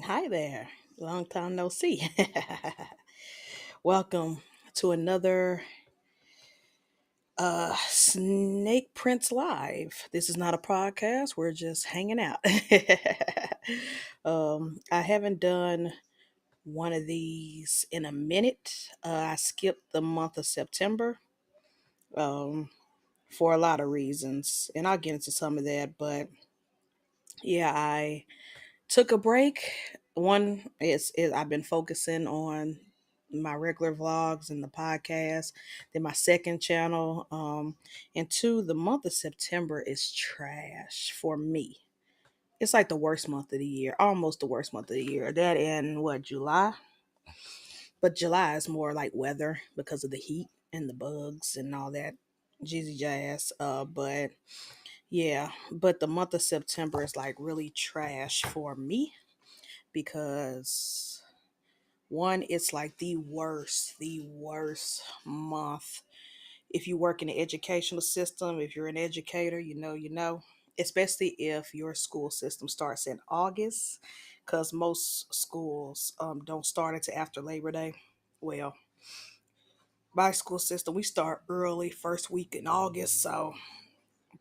Hi there. Long time no see. Welcome to another Snake Prince Live. This is not a podcast. We're just hanging out. I haven't done one of these in a minute. I skipped the month of September um, for a lot of reasons, and I'll get into some of that. But yeah, I took a break. One is I've been focusing on my regular vlogs and the podcast. Then my second channel. And two, the month of September is trash for me. It's like the worst month of the year, almost the worst month of the year. That and what, July? But July is more like weather because of the heat and the bugs and all that jizzy jazz. But yeah, but the month of September is like really trash for me because one, it's like the worst month. If you work in the educational system, if you're an educator, especially if your school system starts in August, because most schools don't start until after Labor Day. Well, my school system, we start early, first week in August. So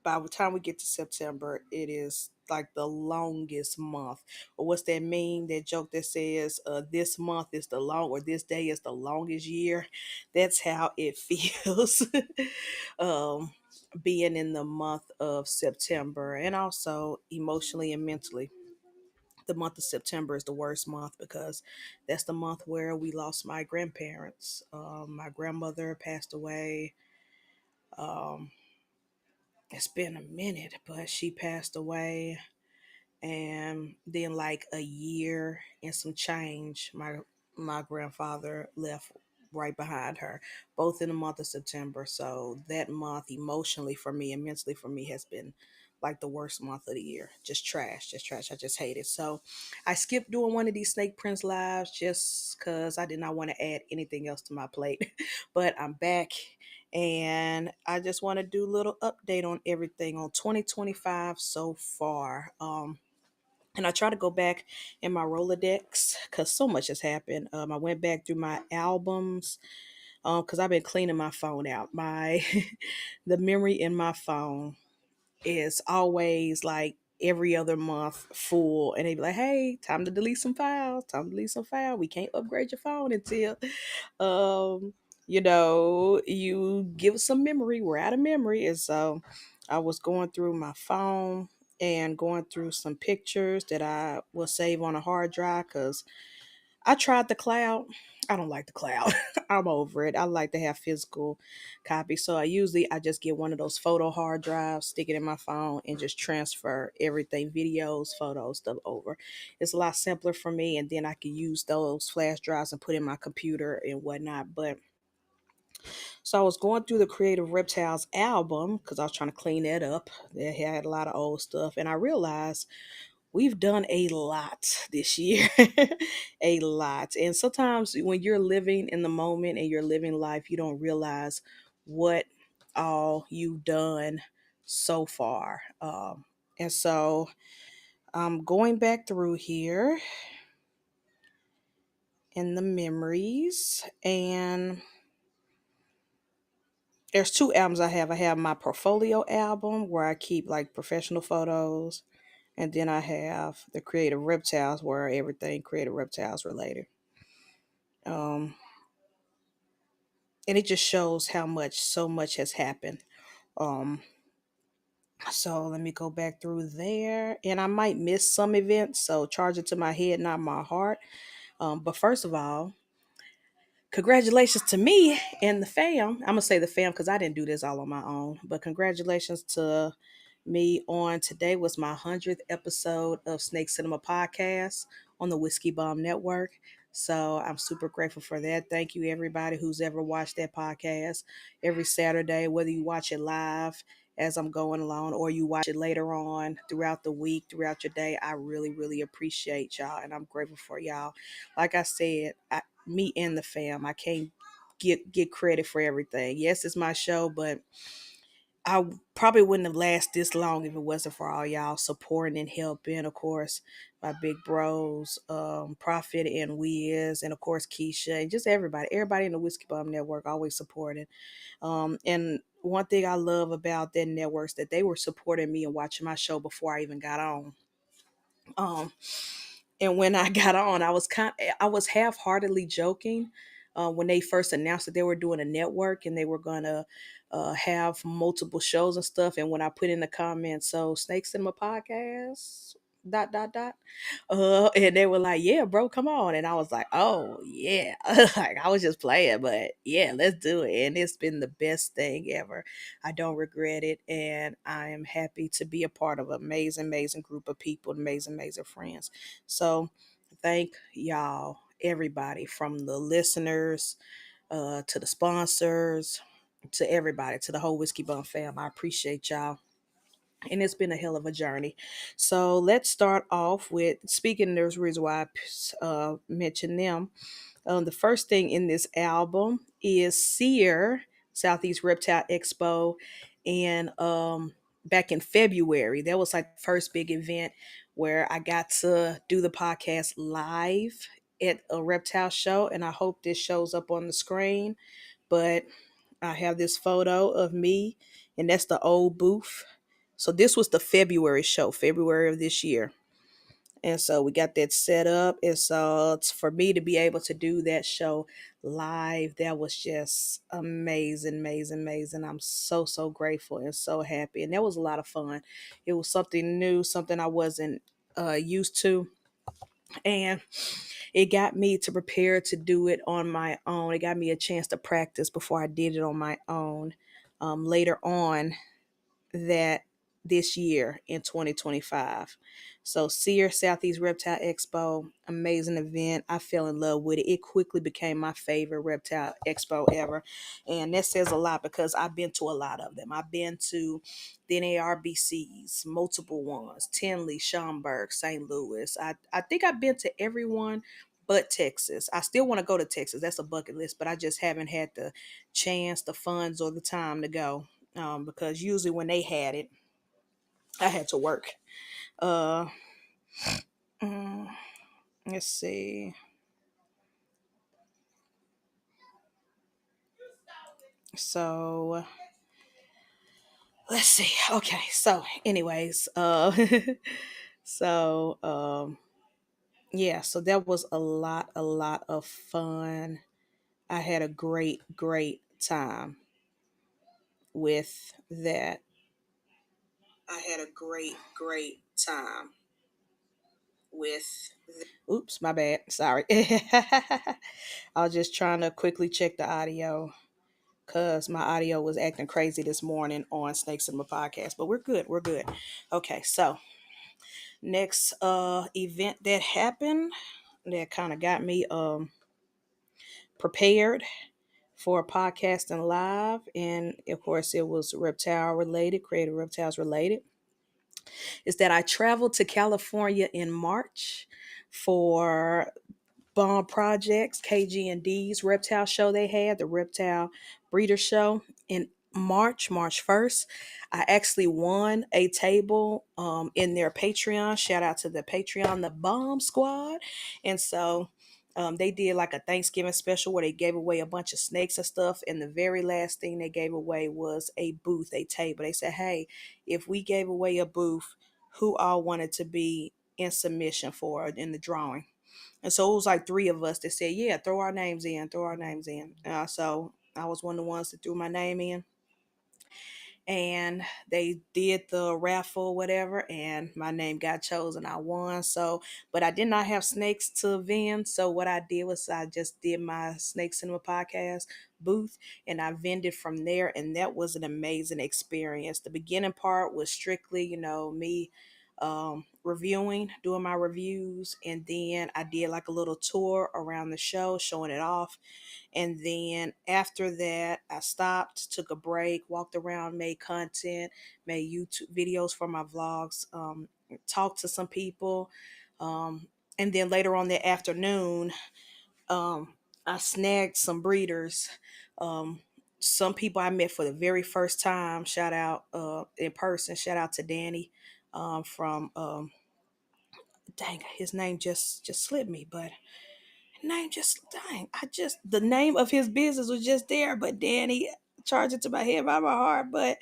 by the time we get to September, it is like the longest month. Or what's that mean? That joke that says this month is the long or this day is the longest year. That's how it feels. um, Being in the month of September and also emotionally and mentally. The month of September is the worst month because that's the month where we lost my grandparents. My grandmother passed away. Um, it's been a minute, but she passed away. And then like a year and some change, my grandfather left right behind her, both in the month of September. So that month emotionally for me and mentally for me has been like the worst month of the year. Just trash, just trash. I just hate it. So I skipped doing one of these Snake Prince lives just because I did not want to add anything else to my plate. But I'm back and I just want to do a little update on everything on 2025 so far. And I try to go back in my Rolodex because so much has happened. I went back through my albums because I've been cleaning my phone out. My the memory in my phone is always like every other month full, and they be like, "Hey, time to delete some files. Time to delete some file. We can't upgrade your phone until um, you give us some memory. We're out of memory." And so I was going through my phone and going through some pictures that I will save on a hard drive because I tried the cloud. I don't like the cloud. I'm over it. I like to have physical copies. So I just get one of those photo hard drives, stick it in my phone, and just transfer everything, videos, photos, stuff over. It's a lot simpler for me, and then I can use those flash drives and put in my computer and whatnot. But so I was going through the Creative Reptiles album because I was trying to clean that up. They had a lot of old stuff, and I realized we've done a lot this year. A lot. And sometimes when you're living in the moment and you're living life, you don't realize what all you've done so far. And so I'm going back through here in the memories, and there's two albums I have. I have my portfolio album where I keep like professional photos, and then I have the Creative Reptiles where everything Creative Reptiles related. Um, and it just shows how much so much has happened. Um, so let me go back through there, and I might miss some events. So charge it to my head, not my heart. But first of all, congratulations to me and the fam. I'm gonna say the fam because I didn't do this all on my own. But congratulations to me on today was my 100th episode of Snake Cinema Podcast on the Whiskey Bomb Network. So I'm super grateful for that. Thank you, everybody who's ever watched that podcast every Saturday, whether you watch it live as I'm going along or you watch it later on throughout the week, throughout your day. I really, really appreciate y'all and I'm grateful for y'all. Like I said, me and the fam, I can't get credit for everything. Yes, it's my show, but probably wouldn't have lasted this long if it wasn't for all y'all supporting and helping. Of course, my big bros, Prophet and Wiz, and of course Keisha, and just everybody in the Whiskey Bum Network always supporting. And one thing I love about that network is that they were supporting me and watching my show before I even got on. Um, and when I got on, I was half heartedly joking when they first announced that they were doing a network and they were gonna have multiple shows and stuff. And when I put in the comments, so Snakes in my podcast, dot dot dot, and they were like, "Yeah, bro, come on," and I was like, "Oh yeah," like I was just playing, but yeah, let's do it. And it's been the best thing ever. I don't regret it, and I am happy to be a part of an amazing, amazing group of people, amazing, amazing friends. So, thank y'all, everybody, from the listeners to the sponsors, to everybody, to the whole Whiskey Bum fam. I appreciate y'all. And it's been a hell of a journey. So let's start off with speaking. There's a reason why I mentioned them. The first thing in this album is Sear Southeast Reptile Expo, and back in February, that was like the first big event where I got to do the podcast live at a reptile show, and I hope this shows up on the screen. But I have this photo of me, and that's the old booth. So this was the February show, February of this year. And so we got that set up. And so it's for me to be able to do that show live, that was just amazing, amazing, amazing. I'm so, so grateful and so happy. And that was a lot of fun. It was something new, something I wasn't used to. And it got me to prepare to do it on my own. It got me a chance to practice before I did it on my own. Later on, that this year in 2025. So Sear Southeast Reptile Expo, amazing event. I fell in love with it. It quickly became my favorite reptile expo ever. And that says a lot because I've been to a lot of them. I've been to the NARBCs, multiple ones, Tinley, Schaumburg, St. Louis. I think I've been to everyone but Texas. I still want to go to Texas. That's a bucket list, but I just haven't had the chance, the funds, or the time to go, because usually when they had it, I had to work. Uh, mm, let's see. So let's see. Okay. So, anyways, so yeah. So that was a lot of fun. I had a great, great time with that. I had a great, great time with. Oops, my bad. Sorry. I was just trying to quickly check the audio because my audio was acting crazy this morning on Snakes in My Podcast. But we're good. We're good. Okay, so next event that happened that kind of got me prepared for podcasting live, and of course it was reptile related, creative reptiles related, is that I traveled to California in March for Bomb Projects, KG&D's reptile show they had, the Reptile Breeder Show in March 1st. I actually won a table in their Patreon. Shout out to the Patreon, the Bomb Squad. And so they did like a Thanksgiving special where they gave away a bunch of snakes and stuff. And the very last thing they gave away was a booth, a table. They said, hey, if we gave away a booth, who all wanted to be in submission for it in the drawing? And so it was like three of us that said, yeah, throw our names in, throw our names in. So I was one of the ones that threw my name in. And they did the raffle, whatever, and my name got chosen. I won. So, but I did not have snakes to vend. So what I did was I just did my Snakes in My Podcast booth and I vended from there. And that was an amazing experience. The beginning part was strictly, me reviewing, doing my reviews, and then I did like a little tour around the show, showing it off. And then after that, I stopped, took a break, walked around, made content, made YouTube videos for my vlogs, talked to some people. And then later on that afternoon, I snagged some breeders. Um, some people I met for the very first time. Shout out in person. Shout out to Danny from dang, his name just slipped me, but name just dang, I just the name of his business was just there, but Danny charged it to my head by my heart, but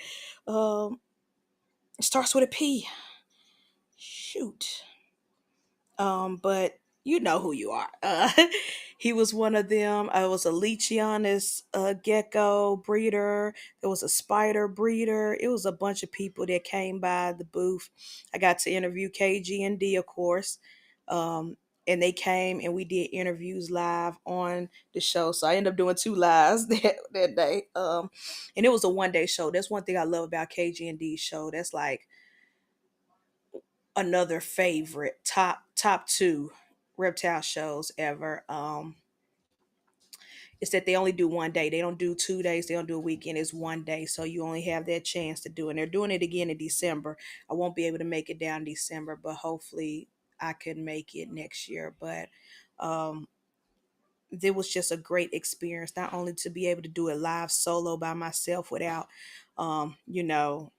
it starts with a P. Shoot. But you know who you are. He was one of them. I was a Leachianus gecko breeder. There was a spider breeder. It was a bunch of people that came by the booth. I got to interview KG&D, of course. Um, and they came and we did interviews live on the show. So I ended up doing two lives that day. And it was a 1 day show. That's one thing I love about KG&D show. That's like another favorite top two reptile shows ever. Is that they only do 1 day. They don't do 2 days. They don't do a weekend. It's 1 day. So you only have that chance to do it. And they're doing it again in December. I won't be able to make it down December, but hopefully I can make it next year. But um it was just a great experience, not only to be able to do it live solo by myself without you know,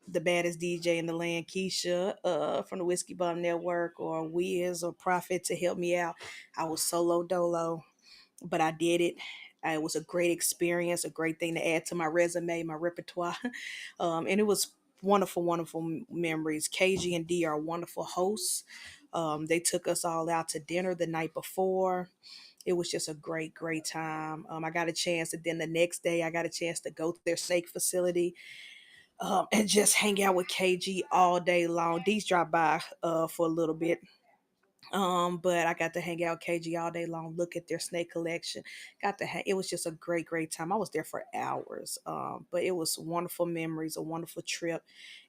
the baddest DJ in the land, Keisha, from the Whiskey Bum Network, or Wiz or Prophet to help me out. I was solo dolo, but I did it. It was a great experience, a great thing to add to my resume, my repertoire. And it was wonderful, wonderful memories. KG and D are wonderful hosts. They took us all out to dinner the night before. It was just a great, great time. I got a chance, and then the next day, I got a chance to go to their snake facility and just hang out with KG all day long. These dropped by for a little bit. But I got to hang out with KG all day long, look at their snake collection. It was just a great, great time. I was there for hours. But it was wonderful memories, a wonderful trip,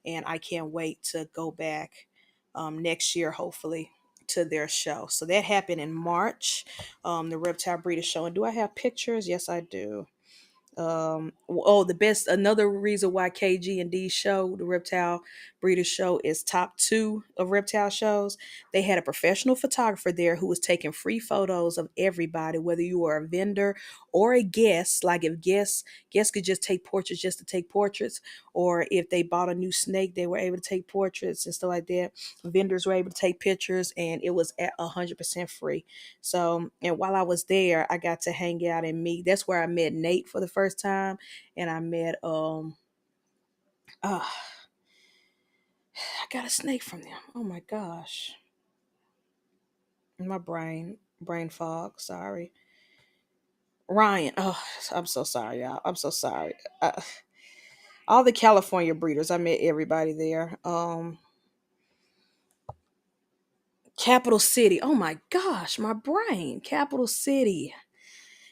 and I can't wait to go back next year, hopefully, to their show. So that happened in March, the Reptile Breeder Show. And do I have pictures? Yes, I do. Oh, the best, another reason why KG&D show, the Reptile Breeder Show, is top two of reptile shows. They had a professional photographer there who was taking free photos of everybody, whether you were a vendor or a guest. Like if guests could just take portraits just to take portraits, or if they bought a new snake, they were able to take portraits and stuff like that. Vendors were able to take pictures, and it was at 100% free. So, and while I was there, I got to hang out and meet. That's where I met Nate for the first time, and I met uh, I got a snake from them. Oh my gosh, my brain fog. Sorry, Ryan. Oh, I'm so sorry, y'all. I'm so sorry. All the California breeders, I met everybody there. Capital City. Oh my gosh, my brain. Capital City.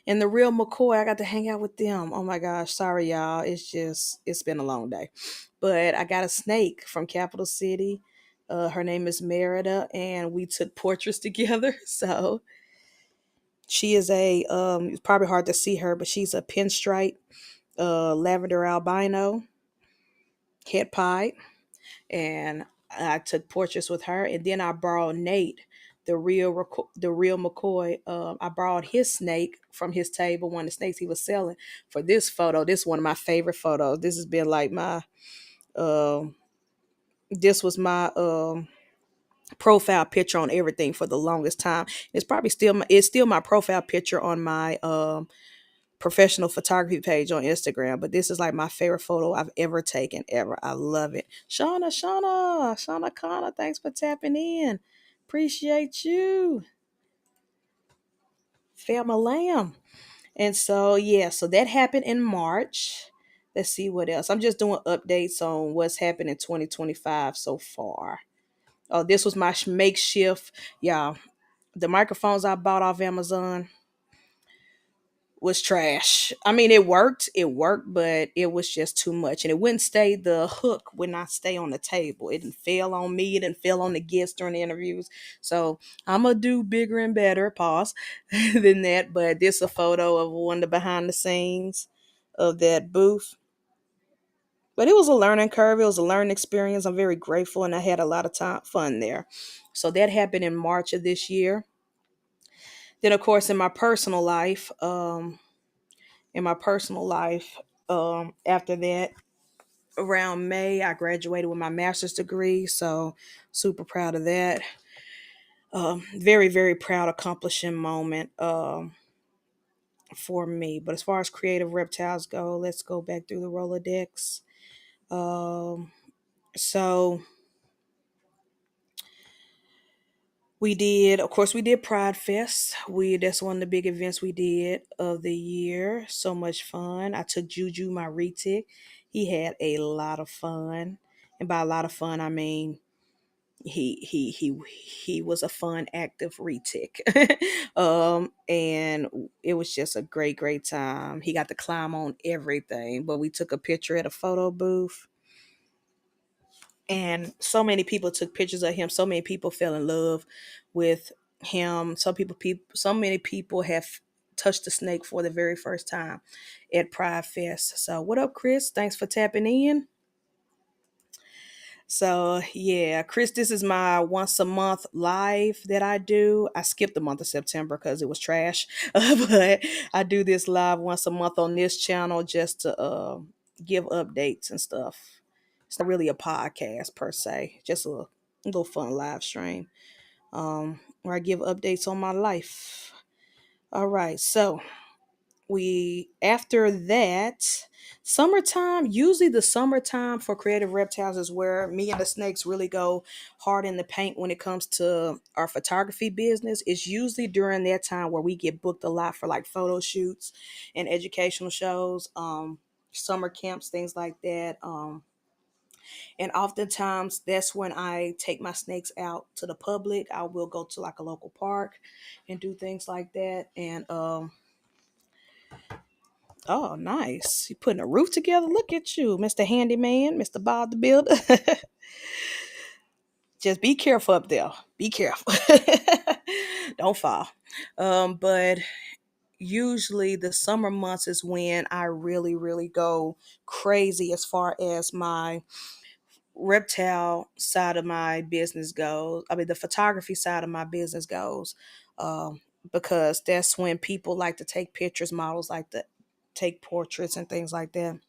And the real McCoy, I got to hang out with them. Oh my gosh, sorry y'all. It's been a long day. But I got a snake from Capital City. Her name is Merida, and we took portraits together. So she is it's probably hard to see her, but she's a pinstripe lavender albino het pied, and I took portraits with her. And then I borrowed Nate, the real McCoy. I borrowed his snake from his table, one of the snakes he was selling, for this photo. This is one of my favorite photos. This has been like my this was my profile picture on everything for the longest time. It's still my profile picture on my professional photography page on Instagram, but this is like my favorite photo I've ever taken ever. I love it. Shauna Connor, thanks for tapping in. Appreciate you. Family Lamb. And so yeah, so that happened in March. Let's see what else. I'm just doing updates on what's happened in 2025 so far. Oh, this was my makeshift, y'all. The microphones I bought off Amazon was trash. I mean, it worked, but it was just too much. And it wouldn't stay, the hook would not stay on the table. It didn't fail on me, it didn't fail on the guests during the interviews. So I'm gonna do bigger and better, pause, than that. But this a photo of one of the behind the scenes of that booth. But it was a learning curve, it was a learning experience. I'm very grateful, and I had a lot of fun there. So that happened in March of this year. Then of course in my personal life, in my personal life. After that, around May, I graduated with my master's degree. So super proud of that. Very, very proud accomplishing moment for me. But as far as creative reptiles go, let's go back through the Rolodex. Um, so we did Pride Fest. That's one of the big events we did of the year. So much fun. I took Juju, my retic. He had a lot of fun, and by a lot of fun, I mean he was a fun, active retic. And it was just a great time. He got to climb on everything, but we took a picture at a photo booth, and so many people took pictures of him. So many people fell in love with him. So many people have touched the snake for the very first time at Pride Fest. So what up, Chris? Thanks for tapping in. So yeah, Chris, this is my once a month live that I do. I skipped the month of September because it was trash, but I do this live once a month on this channel just to give updates and stuff. It's not really a podcast per se, just a little fun live stream where I give updates on my life. All right, so we after that summertime, usually the summertime for creative reptiles is where me and the snakes really go hard in the paint when it comes to our photography business. It's usually during that time where we get booked a lot for like photo shoots and educational shows, summer camps, things like that. And oftentimes that's when I take my snakes out to the public. I will go to like a local park and do things like that. And oh, nice. You putting a roof together. Look at you, Mr. Handyman, Mr. Bob the Builder. Just be careful up there. Be careful. Don't fall. But usually the summer months is when I really go crazy as far as my reptile side of my business goes. I mean, the photography side of my business goes. Because that's when people like to take pictures, models like to take portraits and things like that.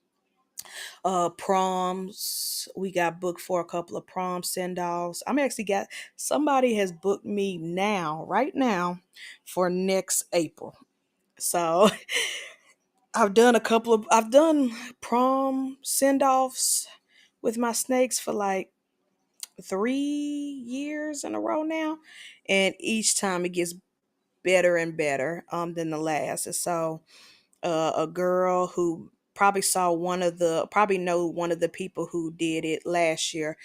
Proms, we got booked for a couple of prom send-offs. I'm actually got somebody has booked me now, right now, for next April. So I've done prom send-offs with my snakes for like 3 years in a row now, and each time it gets better and better than the last. And so a girl who probably know one of the people who did it last year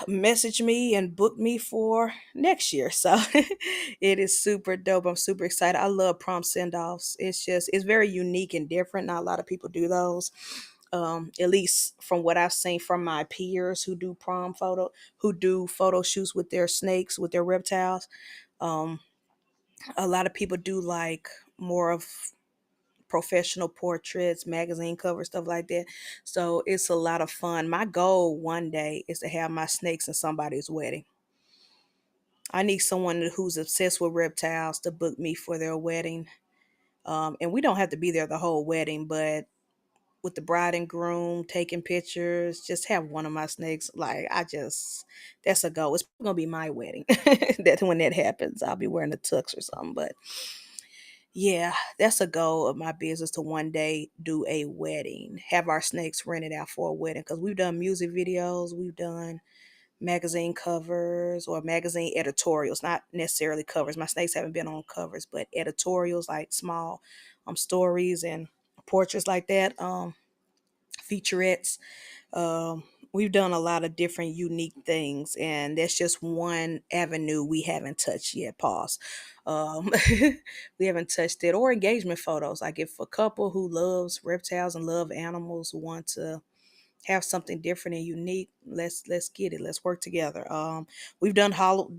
messaged me and booked me for next year. So it is super dope. I'm super excited. I love prom send-offs. It's very unique and different. Not a lot of people do those. At least from what I've seen from my peers who do photo shoots with their snakes, with their reptiles. Um, a lot of people do like more of professional portraits, magazine covers, stuff like that. So it's a lot of fun. My goal one day is to have my snakes in somebody's wedding. I need someone who's obsessed with reptiles to book me for their wedding. And we don't have to be there the whole wedding, but with the bride and groom taking pictures, just have one of my snakes. That's a goal. It's gonna be my wedding. That when that happens, I'll be wearing a tux or something. But yeah, that's a goal of my business to one day do a wedding, have our snakes rented out for a wedding. Because we've done music videos, we've done magazine covers or magazine editorials, not necessarily covers. My snakes haven't been on covers, but editorials like small stories and portraits like that, featurettes. Um, we've done a lot of different unique things, and that's just one avenue we haven't touched yet. Pause. Um, we haven't touched it, or engagement photos. Like if a couple who loves reptiles and love animals want to have something different and unique, let's get it. Let's work together. We've done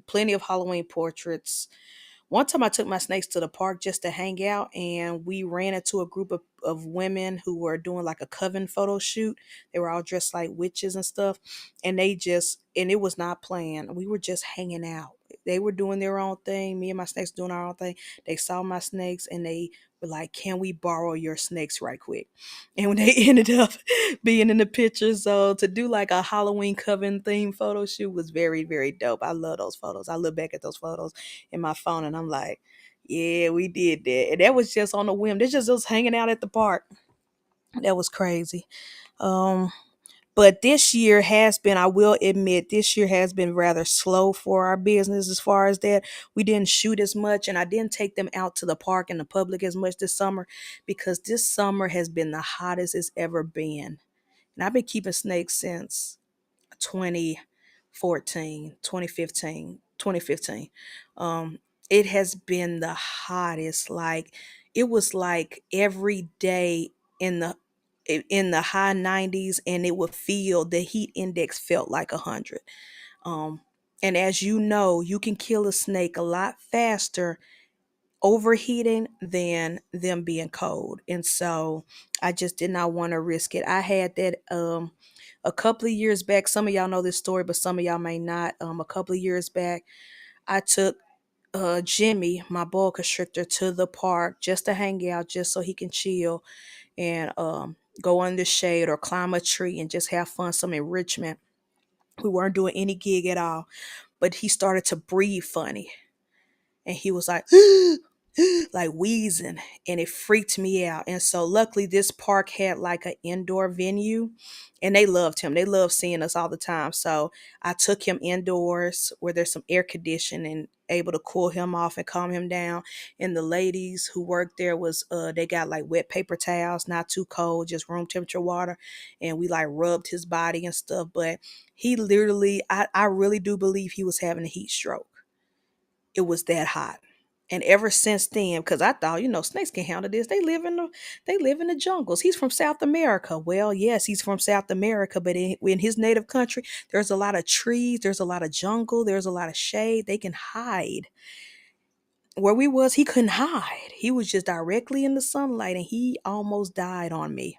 plenty of Halloween portraits. One time I took my snakes to the park just to hang out, and we ran into a group of women who were doing like a coven photo shoot. They were all dressed like witches and stuff. And it was not planned. We were just hanging out. they were doing their own thing. Me and my snakes doing our own thing. They saw my snakes and they were like, "Can we borrow your snakes right quick?" And when they ended up being in the picture, so to do like a Halloween coven theme photo shoot was very, very dope. I love those photos. I look back at those photos in my phone and I'm like, yeah, we did that. And that was just on a whim. This just us hanging out at the park. That was crazy. Um, but this year has been, I will admit, this year has been rather slow for our business as far as that. We didn't shoot as much, and I didn't take them out to the park and the public as much this summer because this summer has been the hottest it's ever been. And I've been keeping snakes since 2014, 2015, 2015. It has been the hottest. Like it was like every day in the in the high 90s, and it would feel the heat index felt like 100. Um, and as you know, you can kill a snake a lot faster overheating than them being cold. And so I just did not want to risk it. I had that a couple of years back. Some of y'all know this story, but some of y'all may not. A couple of years back, I took Jimmy, my boa constrictor, to the park just to hang out, just so he can chill and go under shade or climb a tree and just have fun, some enrichment. We weren't doing any gig at all, but he started to breathe funny, and he was like like wheezing, and it freaked me out. And so luckily this park had like an indoor venue, and they loved him. They loved seeing us all the time. So I took him indoors where there's some air conditioning and able to cool him off and calm him down. And the ladies who worked there was they got like wet paper towels, not too cold, just room temperature water, and we like rubbed his body and stuff. But he literally, I really do believe he was having a heat stroke. It was that hot. And ever since then, because I thought, snakes can handle this. They live in the jungles. He's from South America. Well, yes, he's from South America, but in his native country, there's a lot of trees, there's a lot of jungle, there's a lot of shade. They can hide. Where we was, he couldn't hide. He was just directly in the sunlight, and he almost died on me.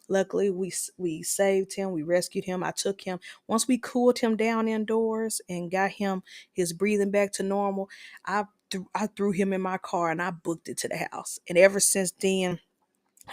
Luckily, we saved him. We rescued him. I took him. Once we cooled him down indoors and got him his breathing back to normal, I threw him in my car and I booked it to the house. And ever since then,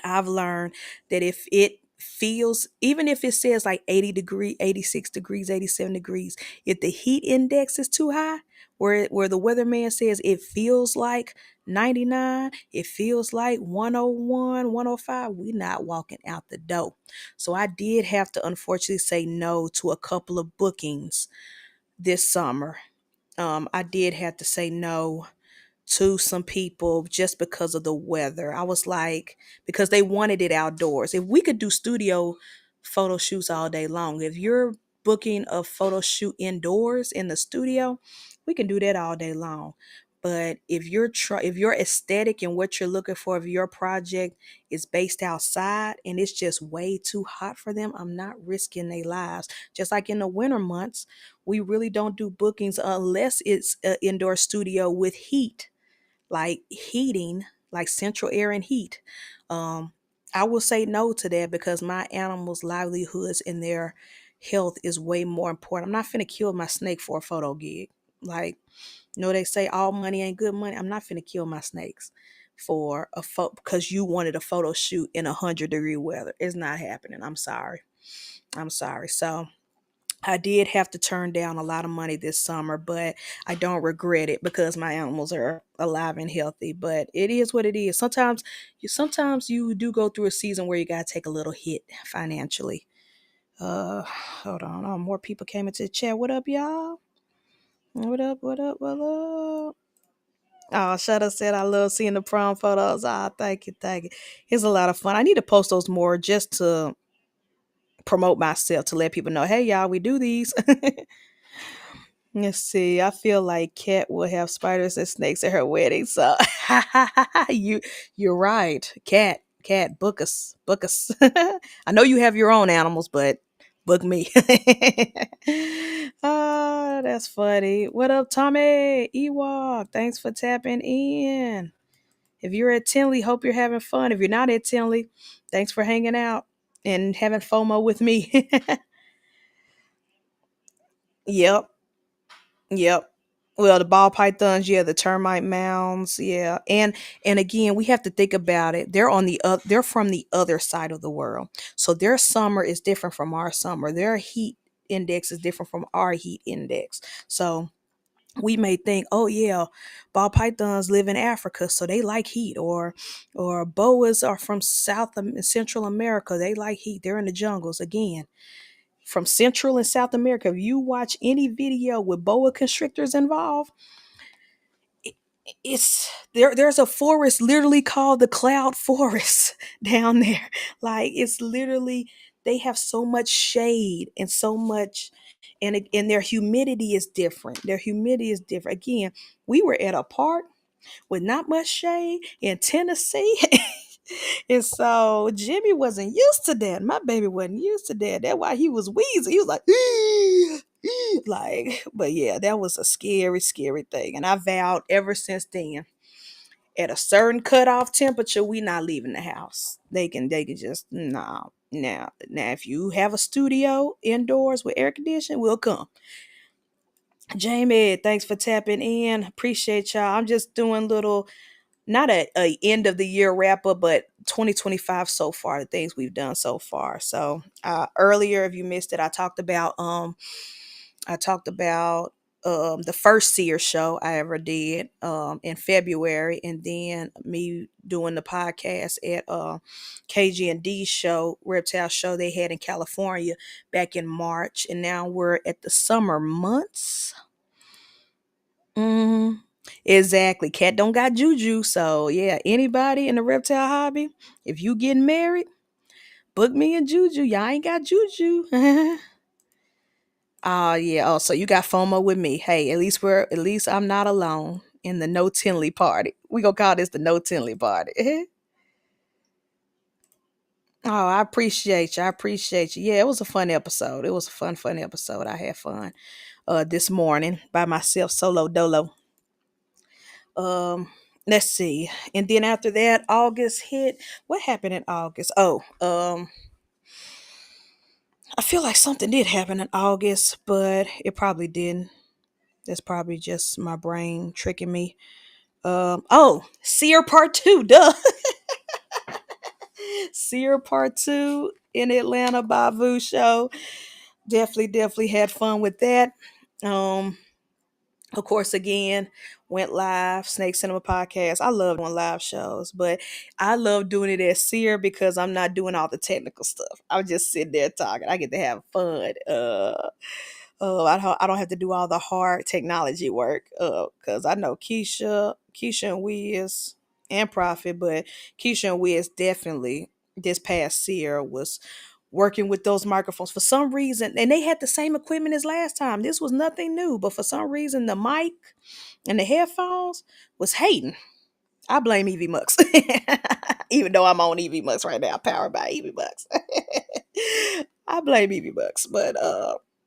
I've learned that if it feels, even if it says like 80 degrees, 86 degrees, 87 degrees, if the heat index is too high, where the weatherman says it feels like 99, it feels like 101, 105, we not walking out the door. So I did have to unfortunately say no to a couple of bookings this summer. I did have to say no to some people just because of the weather. I was like, because they wanted it outdoors. If we could do studio photo shoots all day long, if you're booking a photo shoot indoors in the studio, we can do that all day long. But if your aesthetic and what you're looking for, if your project is based outside and it's just way too hot for them, I'm not risking their lives. Just like in the winter months, we really don't do bookings unless it's an indoor studio with heat, like heating, like central air and heat. Um, I will say no to that because my animals' livelihoods and their health is way more important. I'm not finna kill my snake for a photo gig. Like, they say all money ain't good money. I'm not finna kill my snakes for a photo because you wanted a photo shoot in 100-degree weather. It's not happening. I'm sorry. I'm sorry. So I did have to turn down a lot of money this summer, but I don't regret it because my animals are alive and healthy. But it is what it is. Sometimes you do go through a season where you gotta take a little hit financially. Hold on. Oh, more people came into the chat. What up, y'all? What up? What up? What up? Oh, Shutter said I love seeing the prom photos. Ah, thank you, thank you. It's a lot of fun. I need to post those more just to promote myself to let people know, hey y'all, we do these. Let's see. I feel like Kat will have spiders and snakes at her wedding. So you you're right. Kat, book us. I know you have your own animals, but book me. Oh, that's funny. What up, Tommy? Ewok, thanks for tapping in. If you're at Tinley, hope you're having fun. If you're not at Tinley, thanks for hanging out and having FOMO with me. Yep. Yep. Well, the ball pythons, yeah, the termite mounds, yeah, and again, we have to think about it. They're from the other side of the world, so their summer is different from our summer. Their heat index is different from our heat index. So we may think, oh yeah, ball pythons live in Africa, so they like heat, or boas are from Central America, they like heat. They're in the jungles again. From Central and South America, if you watch any video with boa constrictors involved, it, it's there's a forest literally called the cloud forest down there. Like it's literally, they have so much shade and so much, and their humidity is different. Their humidity is different. Again, we were at a park with not much shade in Tennessee. And so Jimmy wasn't used to that. My baby wasn't used to that. That's why he was wheezing. He was like, like, but yeah, that was a scary, scary thing. And I vowed ever since then, at a certain cutoff temperature, we not leaving the house. They can just no. Now, if you have a studio indoors with air conditioning, we'll come. Jamie, thanks for tapping in. Appreciate y'all. I'm just doing little, not a end of the year wrap up, but 2025 so far, the things we've done so far. So earlier, if you missed it, I talked about the first Seer show I ever did in February, and then me doing the podcast at KG&D show, Reptile show they had in California back in March, and now we're at the summer months. hmm Exactly. Cat don't got juju. So yeah, anybody in the reptile hobby, if you getting married, book me and Juju. Y'all ain't got juju. Oh yeah. Oh, so you got FOMO with me. Hey, at least I'm not alone in the no Tinley party. We gonna call this the no Tinley party. Oh, I appreciate you. I appreciate you. Yeah, it was a fun episode. It was a fun episode. I had fun this morning by myself, solo dolo. Um, let's see. And then after that, August hit. What happened in August? Oh, I feel like something did happen in August, but it probably didn't. That's probably just my brain tricking me. Oh, Seer Part Two, duh. Seer Part Two in Atlanta Bavu show. Definitely had fun with that. Um, of course, again, went live, Snake Cinema Podcast. I love doing live shows, but I love doing it as Seer because I'm not doing all the technical stuff. I'm just sitting there talking. I get to have fun. I don't have to do all the hard technology work. Because I know Keisha and Wiz and Prophet, but Keisha and Wiz definitely this past year was working with those microphones for some reason, and they had the same equipment as last time. This was nothing new, but for some reason the mic and the headphones was hating. I blame Evie Mux. Even though I'm on Evie Mux right now, powered by Evie Mux. I blame Evie Mux. But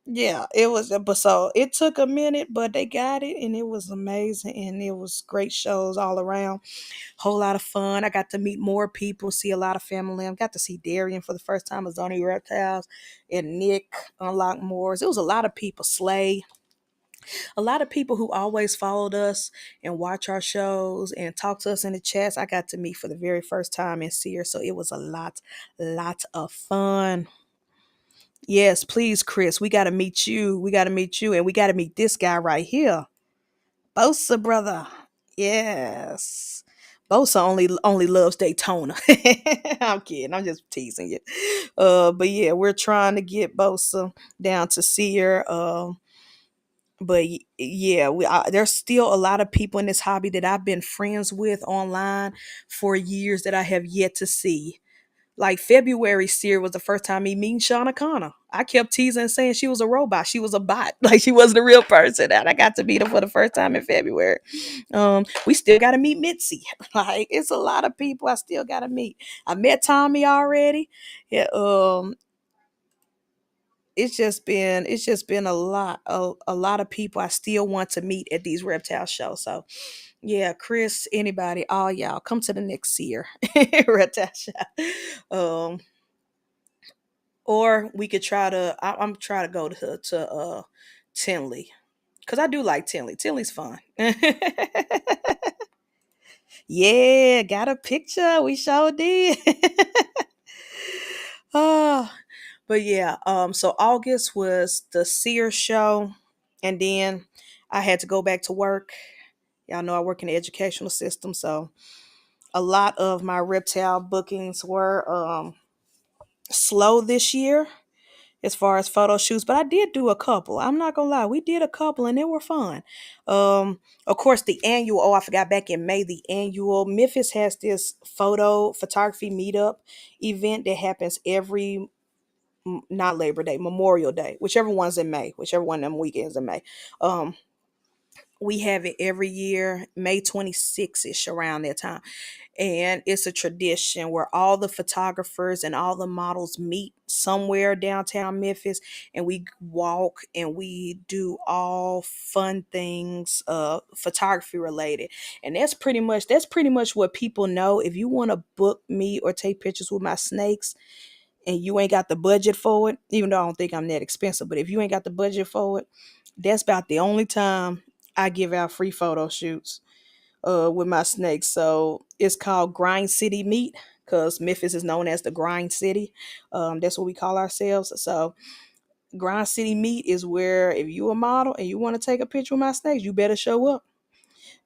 yeah, it was, but so it took a minute, but they got it and it was amazing, and it was great shows all around. Whole lot of fun. I got to meet more people, see a lot of family. I got to see Darian for the first time as Zoni Reptiles, and Nick Unlock Moors. It was a lot of people. Slay, a lot of people who always followed us and watch our shows and talk to us in the chats. I got to meet for the very first time and see her, so it was a lot of fun. Yes, please, Chris. We got to meet you. We got to meet you, and we got to meet this guy right here, Bosa brother. Yes. Bosa only loves Daytona. I'm kidding. I'm just teasing you. But yeah, we're trying to get Bosa down to see her. But yeah, there's still a lot of people in this hobby that I've been friends with online for years that I have yet to see. Like February Seer was the first time me meeting Shauna Connor. I kept teasing and saying she was a robot. She was a bot. Like she wasn't a real person. And I got to meet her for the first time in February. We still gotta meet Mitzi. Like it's a lot of people I still gotta meet. I met Tommy already. Yeah, it's just been a lot of people I still want to meet at these reptile shows. So yeah, Chris, anybody, all y'all, come to the next year reptile show. Or we could try to. I'm trying to go to Tinley. Cause I do like Tinley. Tinley's fun. Yeah, got a picture. We sure did. Oh, but yeah, so August was the Sears show, and then I had to go back to work. Y'all know I work in the educational system, so a lot of my reptile bookings were slow this year as far as photo shoots, but I did do a couple. I'm not gonna lie, we did a couple and they were fun. Of course, the annual. Oh, I forgot. Back in May, the annual Memphis has this photography meetup event that happens every not Labor Day, Memorial Day, whichever one's in May, whichever one of them weekends in May. Um, we have it every year, May 26th ish around that time. And it's a tradition where all the photographers and all the models meet somewhere downtown Memphis, and we walk and we do all fun things photography related. And that's pretty much what people know. If you want to book me or take pictures with my snakes and you ain't got the budget for it, even though I don't think I'm that expensive, but if you ain't got the budget for it, that's about the only time I give out free photo shoots with my snakes. So it's called Grind City Meat because Memphis is known as the Grind City. That's what we call ourselves. So Grind City Meat is where if you a model and you want to take a picture with my snakes, you better show up.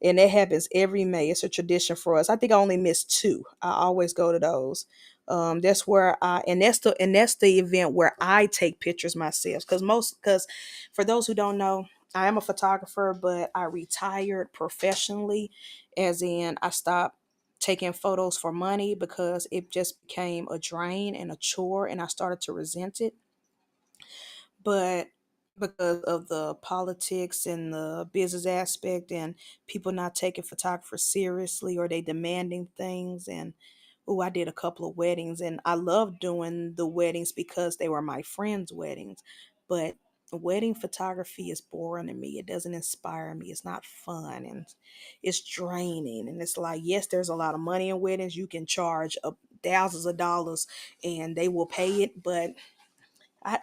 And that happens every May. It's a tradition for us. I think I only missed two. I always go to those. That's where I and that's the event where I take pictures myself. Because for those who don't know, I am a photographer, but I retired professionally, as in I stopped taking photos for money because it just became a drain and a chore, and I started to resent it. But because of the politics and the business aspect and people not taking photographers seriously or they demanding things, and oh, I did a couple of weddings and I love doing the weddings because they were my friends' weddings. But wedding photography is boring to me. It doesn't inspire me. It's not fun and it's draining. And it's like, yes, there's a lot of money in weddings. You can charge thousands of dollars and they will pay it, but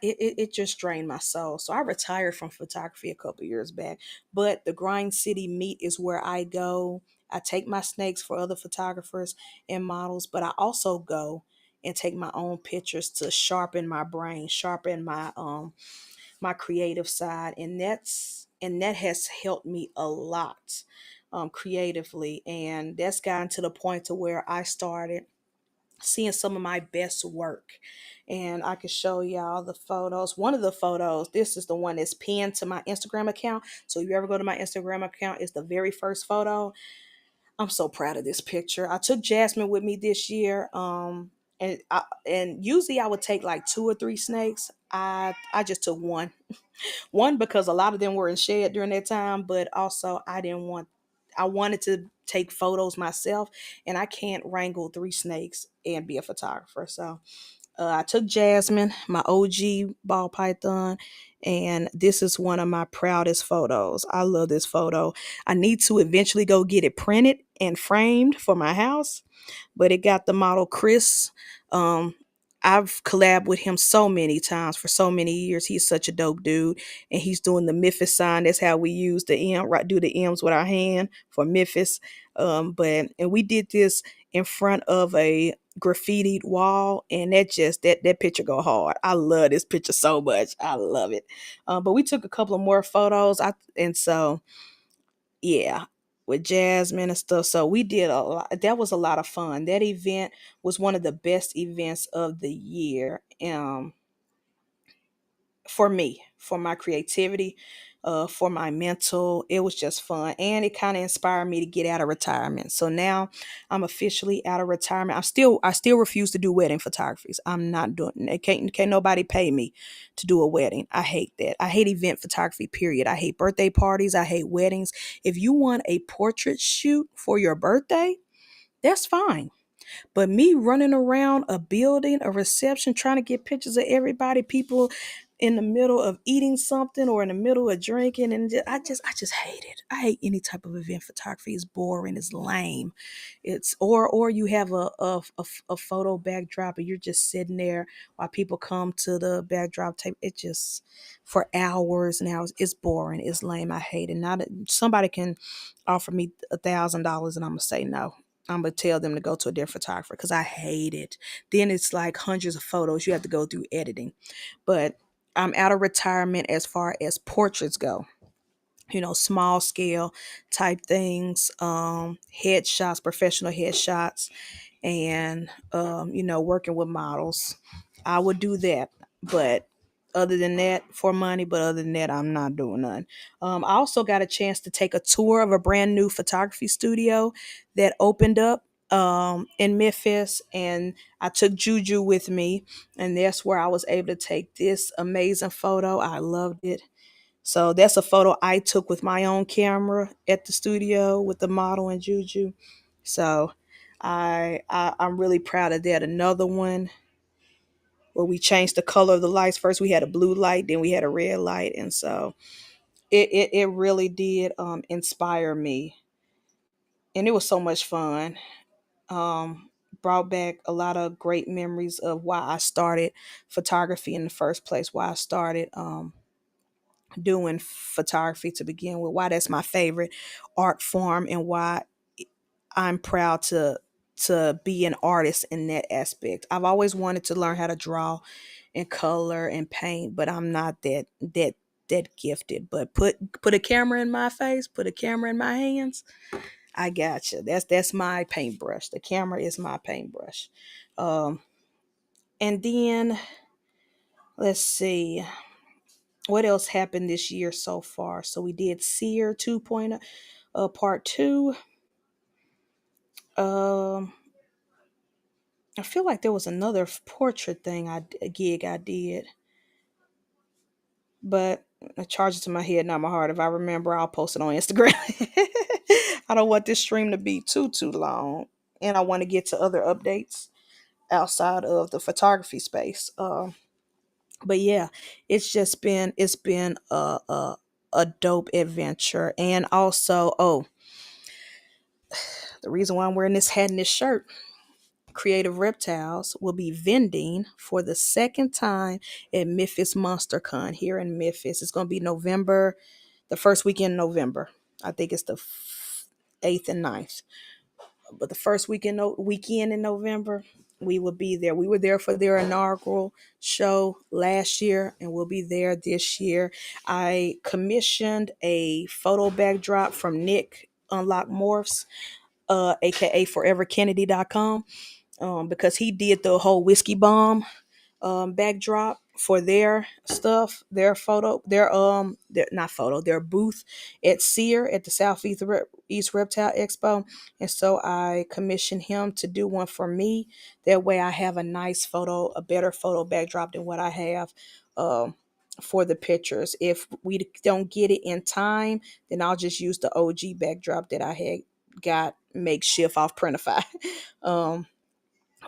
it just drained my soul. So I retired from photography a couple years back. But the Grind City Meet is where I go. I take my snakes for other photographers and models, but I also go and take my own pictures to sharpen my brain, sharpen my creative side, and that has helped me a lot creatively, and that's gotten to the point to where I started seeing some of my best work. And I can show y'all the photos. One of the photos, this is the one that's pinned to my Instagram account. So if you ever go to my Instagram account, it's the very first photo. I'm so proud of this picture. I took Jasmine with me this year. And usually I would take like two or three snakes. I just took one. One because a lot of them were in shed during that time, but also I wanted to take photos myself, and I can't wrangle three snakes and be a photographer. So I took Jasmine, my OG ball python, and this is one of my proudest photos. I love this photo. I need to eventually go get it printed and framed for my house, but it got the model Chris. Um, I've collabed with him so many times for so many years. He's such a dope dude, and he's doing the Memphis sign. That's how we use the M, right? Do the M's with our hand for Memphis. But and we did this in front of a graffitied wall, and that picture go hard. I love this picture so much. I love it. But we took a couple of more photos. And so yeah, with Jasmine and stuff. So we did a lot. That was a lot of fun. That event was one of the best events of the year. For me, for my creativity, for my mental. It was just fun. And it kind of inspired me to get out of retirement. So now I'm officially out of retirement. I still refuse to do wedding photographies. I'm not doing it. Can't nobody pay me to do a wedding. I hate that. I hate event photography, period. I hate birthday parties. I hate weddings. If you want a portrait shoot for your birthday, that's fine. But me running around a building, a reception, trying to get pictures of everybody, people in the middle of eating something or in the middle of drinking, and I just hate it. I hate any type of event photography. It's boring, it's lame. It's or you have a photo backdrop and you're just sitting there while people come to the backdrop tape. It just for hours and hours. It's boring, it's lame. I hate it. Not somebody can offer me $1,000 and I'm gonna say no. I'm gonna tell them to go to a different photographer because I hate it. Then it's like hundreds of photos you have to go through editing. But I'm out of retirement as far as portraits go. Small scale type things, headshots, professional headshots, and working with models. I would do that, but other than that, for money. But other than that, I'm not doing none. I also got a chance to take a tour of a brand new photography studio that opened up in Memphis, and I took Juju with me, and that's where I was able to take this amazing photo. I loved it. So that's a photo I took with my own camera at the studio with the model and Juju. So I'm really proud of that. Another one where we changed the color of the lights. First we had a blue light, then we had a red light, and so it really did inspire me, and it was so much fun. Brought back a lot of great memories of why I started photography in the first place, why I started doing photography to begin with, why that's my favorite art form, and why I'm proud to be an artist in that aspect. I've always wanted to learn how to draw and color and paint, but I'm not that gifted. But put a camera in my face, put a camera in my hands, I got you. That's my paintbrush. The camera is my paintbrush. Um, and then let's see what else happened this year so far. So we did Seer 2.0 part 2. Um I feel like there was another portrait thing a gig I did, but I charge it to my head, not my heart. If I remember, I'll post it on Instagram. I don't want this stream to be too long, and I want to get to other updates outside of the photography space. But yeah, it's been a dope adventure, and also the reason why I'm wearing this hat and this shirt. Creative Reptiles will be vending for the second time at Memphis Monster Con here in Memphis. It's going to be the first weekend in November. I think it's the 8th and 9th. But the first weekend in November, we will be there. We were there for their inaugural show last year, and we'll be there this year. I commissioned a photo backdrop from Nick Unlock Morphs, aka ForeverKennedy.com, because he did the whole whiskey bomb backdrop for their stuff, their not photo, their booth at Sear at the Southeast East Reptile Expo, and so I commissioned him to do one for me. That way, I have a nice photo, a better photo backdrop than what I have. Um, for the pictures. If we don't get it in time, then I'll just use the OG backdrop that I had got makeshift off Printify. um,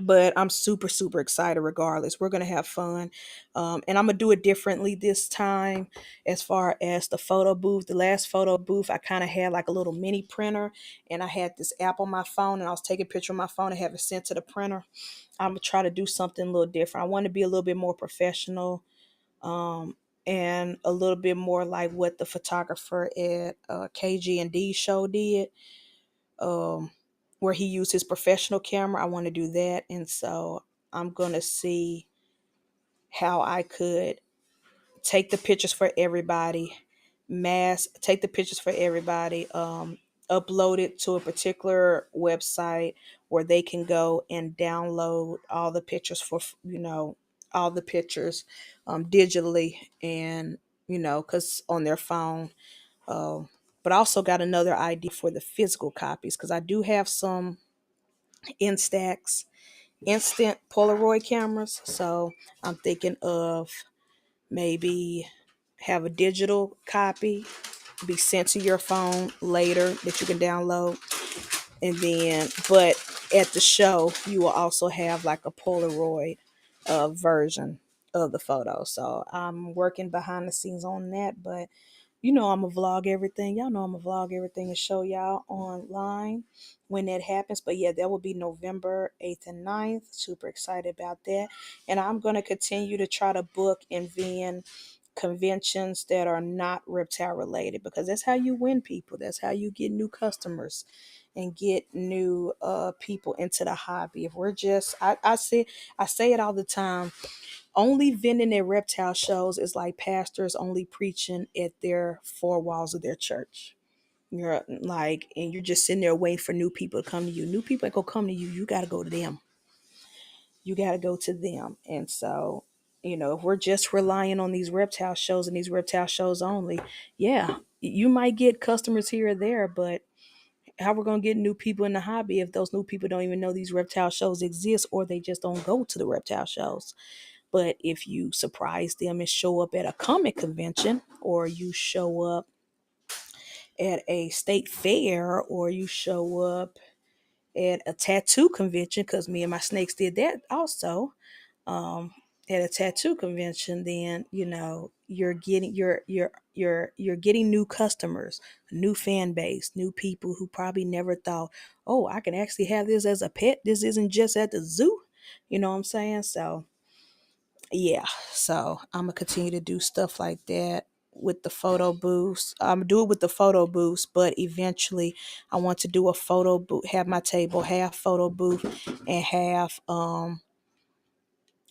but I'm super excited regardless. We're going to have fun. And I'm going to do it differently this time as far as the photo booth. The last photo booth, I kind of had like a little mini printer, and I had this app on my phone, and I was taking a picture of my phone and have it sent to the printer. I'm going to try to do something a little different. I want to be a little bit more professional, and a little bit more like what the photographer at KG&D show did, um, where he used his professional camera. I want to do that. And so I'm going to see how I could take the pictures for everybody, take the pictures for everybody, upload it to a particular website where they can go and download all the pictures all the pictures digitally, and because on their phone. um, but I also got another idea for the physical copies, because I do have some Instax instant Polaroid cameras. So I'm thinking of maybe have a digital copy be sent to your phone later that you can download. And then, but at the show, you will also have like a Polaroid version. of the photo. So I'm working behind the scenes on that, but I'm a vlog everything. Y'all know I'm a vlog everything and show y'all online when that happens. But yeah, that will be November 8th and 9th. Super excited about that. And I'm going to continue to try to book and vend conventions that are not reptile related, because that's how you win people. That's how you get new customers and get new people into the hobby. If we're just I say it all the time, only vending at reptile shows is like pastors only preaching at their four walls of their church. You're like, and you're just sitting there waiting for new people to come to you. New people ain't gonna come to you. You got to go to them. You got to go to them. And so, if we're just relying on these reptile shows and these reptile shows only, yeah, you might get customers here or there, but how we're gonna get new people in the hobby if those new people don't even know these reptile shows exist, or they just don't go to the reptile shows? But if you surprise them and show up at a comic convention, or you show up at a state fair, or you show up at a tattoo convention, because me and my snakes did that also, um, at a tattoo convention, then you're getting you're getting new customers, new fan base, new people who probably never thought, oh, I can actually have this as a pet. This isn't just at the zoo. You know what I'm saying? So yeah, so I'm gonna continue to do stuff like that with the photo booths. I'm do it with the photo booths, but eventually I want to do a photo booth, have my table half photo booth and half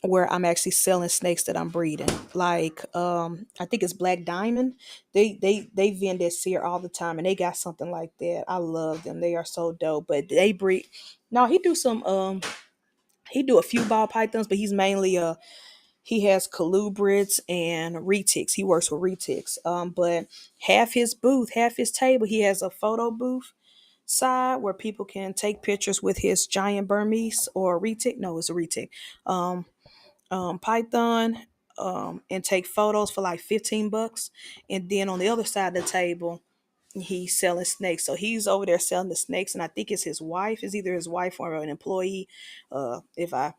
where I'm actually selling snakes that I'm breeding. Like I think it's Black Diamond. They vend at Sear all the time, and they got something like that. I love them. They are so dope. But they breed. No, he do a few ball pythons, but he's mainly he has colubrids and retics. He works with retics. But half his booth, half his table, he has a photo booth side where people can take pictures with his giant Burmese or retic. No, it's a retic. Um, Python, and take photos for like $15. And then on the other side of the table, he's selling snakes. So he's over there selling the snakes, and I think it's his wife. Is either his wife or an employee. If I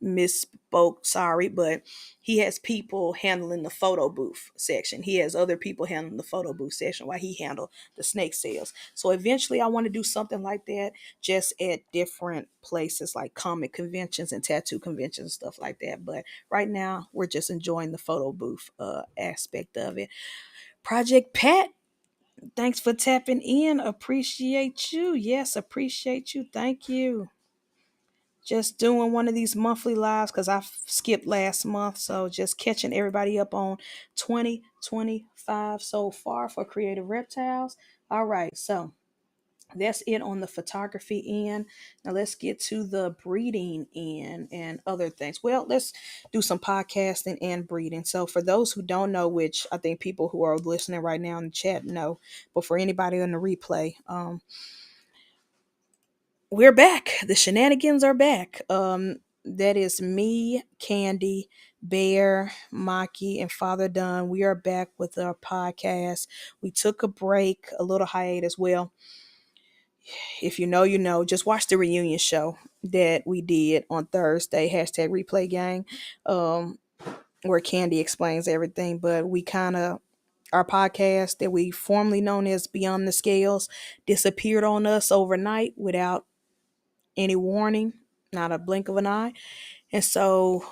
misspoke, sorry, but he has people handling the photo booth section. He has other people handling the photo booth section while he handle the snake sales. So eventually I want to do something like that, just at different places like comic conventions and tattoo conventions and stuff like that. But right now we're just enjoying the photo booth aspect of it. Project Pat, thanks for tapping in. Appreciate you. Yes, appreciate you. Thank you. Just doing one of these monthly lives because I skipped last month. So just catching everybody up on 2025 so far for Creative Reptiles. All right. So that's it on the photography end. Now let's get to the breeding end and other things. Well, let's do some podcasting and breeding. So for those who don't know, which I think people who are listening right now in the chat know, but for anybody on the replay, we're back. The shenanigans are back. That is me, Candy, Bear, Maki, and Father Dunn. We are back with our podcast. We took a break, a little hiatus. Well, if you know, you know. Just watch the reunion show that we did on Thursday. Hashtag Replay Gang, where Candy explains everything. But we kind of our podcast that we formerly known as Beyond the Scales disappeared on us overnight without any warning, not a blink of an eye. And so,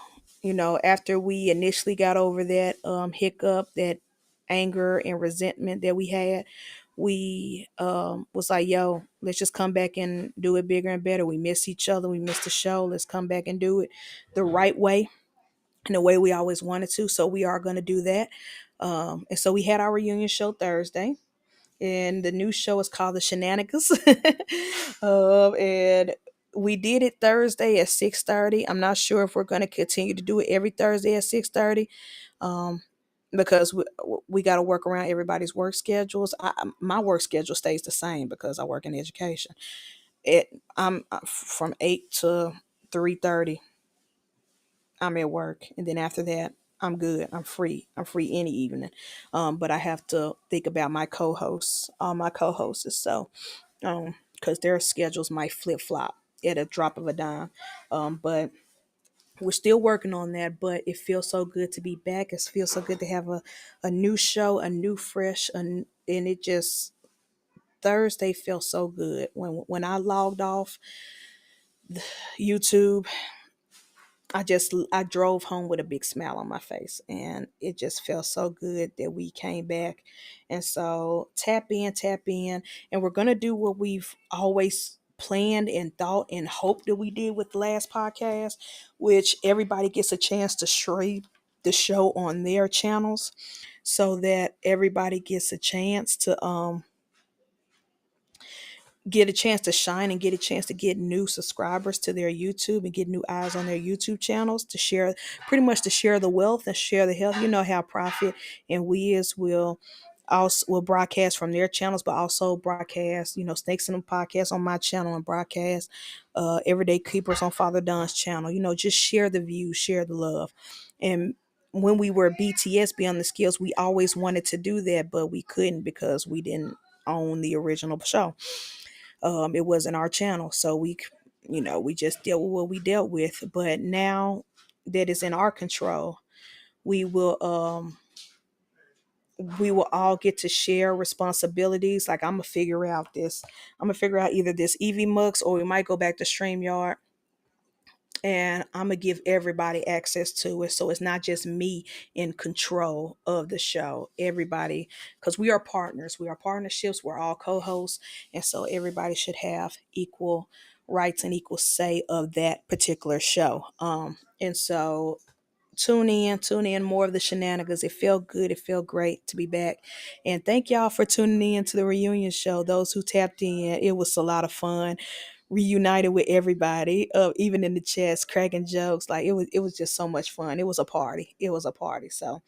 after we initially got over that hiccup, that anger and resentment that we had, we was like, yo, let's just come back and do it bigger and better. We miss each other. We miss the show. Let's come back and do it the right way and the way we always wanted to. So we are going to do that. And so we had our reunion show Thursday, and the new show is called The Shenanigans. And we did it Thursday at 6:30. I'm not sure if we're going to continue to do it every Thursday at 6:30, um, because we got to work around everybody's work schedules. My work schedule stays the same because I work in education. I'm from 8 to 3:30. I'm at work, and then after that, I'm good. I'm free. I'm free any evening. But I have to think about my co-hosts, all my co-hosts. So, because their schedules might flip flop at a drop of a dime. But We're still working on that, but it feels so good to be back. It feels so good to have a new show, a new fresh, and it just Thursday felt so good when I logged off YouTube. I drove home with a big smile on my face, and it just felt so good that we came back. And so tap in, and we're gonna do what we've always planned and thought and hoped that we did with the last podcast, which everybody gets a chance to stream the show on their channels, so that everybody gets a chance to get a chance to shine and get a chance to get new subscribers to their YouTube and get new eyes on their YouTube channels to share, pretty much to share the wealth and share the health. You know how Prophet and Wiz will broadcast from their channels, but also broadcast, Snakes in the podcast on my channel and broadcast Everyday Keepers on Father Don's channel. Just share the views, share the love. And when we were BTS Beyond the Skills, we always wanted to do that, but we couldn't because we didn't own the original show. It wasn't our channel, so we just dealt with what we dealt with. But now that is in our control, we will we will all get to share responsibilities. Like, I'm gonna figure out either this Evie Mux, or we might go back to StreamYard, and I'm gonna give everybody access to it, so it's not just me in control of the show. Everybody, because we are partners, we are partnerships, we're all co-hosts, and so everybody should have equal rights and equal say of that particular show. And so tune in more of the shenanigans. It felt good, it felt great to be back, and thank y'all for tuning in to the reunion show. Those who tapped in, it was a lot of fun, reunited with everybody, even in the chats, cracking jokes. Like, it was just so much fun. It was a party. It was a party. So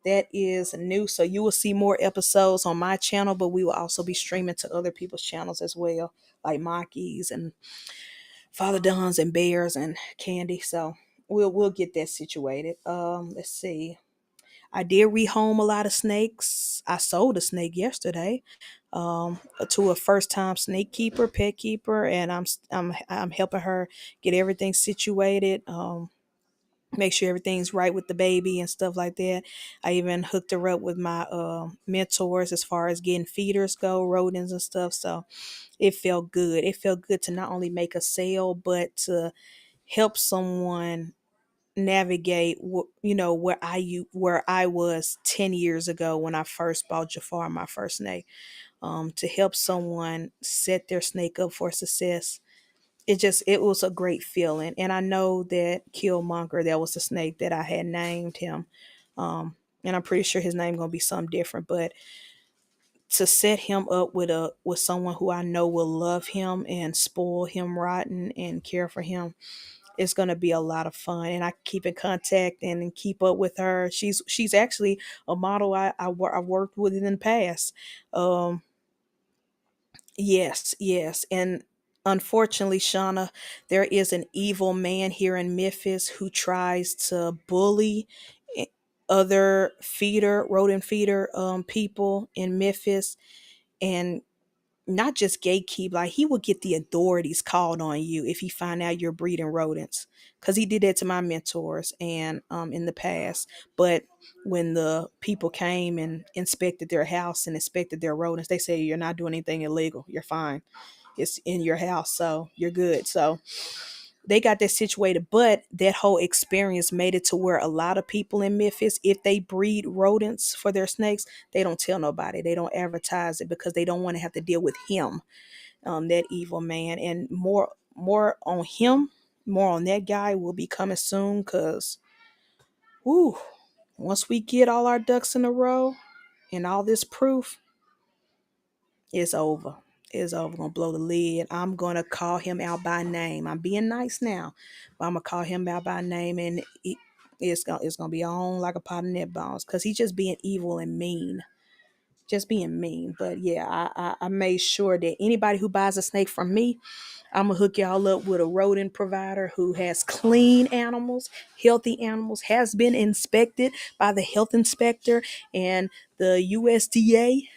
that is new. So you will see more episodes on my channel, but we will also be streaming to other people's channels as well, like Maki's and Father Don's and Bears and Candy. So we'll get that situated. Let's see. I did rehome a lot of snakes. I sold a snake yesterday, to a first time snake keeper, pet keeper, and I'm helping her get everything situated. Make sure everything's right with the baby and stuff like that. I even hooked her up with my mentors as far as getting feeders go, rodents and stuff. So it felt good. It felt good to not only make a sale, but to help someone navigate where I was 10 years ago when I first bought Jafar, my first snake. To help someone set their snake up for success, it was a great feeling. And I know that Killmonger, that was the snake that I had named him, and I'm pretty sure his name gonna be something different, but to set him up with someone who I know will love him and spoil him rotten and care for him, it's gonna be a lot of fun. And I keep in contact and keep up with her. She's actually a model I've worked with in the past. Um, yes, yes, and unfortunately, Shauna, there is an evil man here in Memphis who tries to bully eh, other rodent feeder people in Memphis, and not just gatekeep, like he would get the authorities called on you if he find out you're breeding rodents, because he did that to my mentors and in the past. But when the people came and inspected their house and inspected their rodents, they say you're not doing anything illegal, you're fine, it's in your house, so you're good. So they got that situated, but that whole experience made it to where a lot of people in Memphis, if they breed rodents for their snakes, they don't tell nobody, they don't advertise it, because they don't want to have to deal with him, that evil man. And more on him, more on that guy will be coming soon, because whoo, once we get all our ducks in a row and all this proof, it's over. It's over. Gonna blow the lid. I'm gonna call him out by name. I'm being nice now, but I'm gonna call him out by name, and it's gonna be on like a pot of net bones, because he's just being evil and mean, just being mean. But yeah, I made sure that anybody who buys a snake from me, I'm gonna hook y'all up with a rodent provider who has clean animals, healthy animals, has been inspected by the health inspector and the USDA,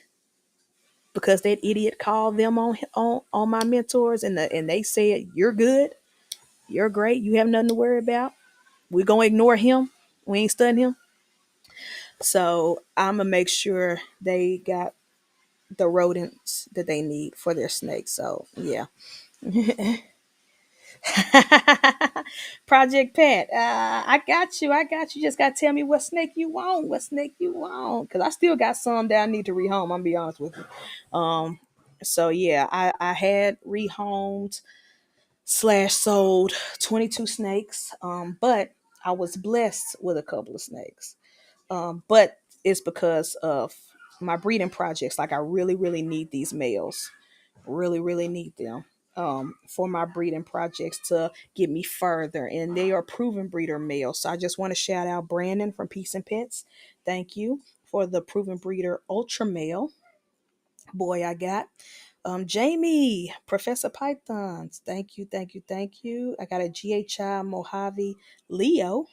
because that idiot called them on my mentors, and they said you're good, you're great, you have nothing to worry about. We're gonna ignore him. We ain't studying him. So I'm gonna make sure they got the rodents that they need for their snakes. So yeah. Project Pet. I got you. I got you. Just gotta tell me what snake you want. What snake you want? Because I still got some that I need to rehome. I'm be honest with you. So yeah, I had rehomed slash sold 22 snakes. But I was blessed with a couple of snakes. But it's because of my breeding projects. Like I really, really need these males. Really, really need them for my breeding projects to get me further. And they are proven breeder males. So I just want to shout out Brandon from Peace and Pets. Thank you for the proven breeder ultra male boy I got. Jamie, Professor Pythons. Thank you, thank you, thank you. I got a GHI Mojave Leo.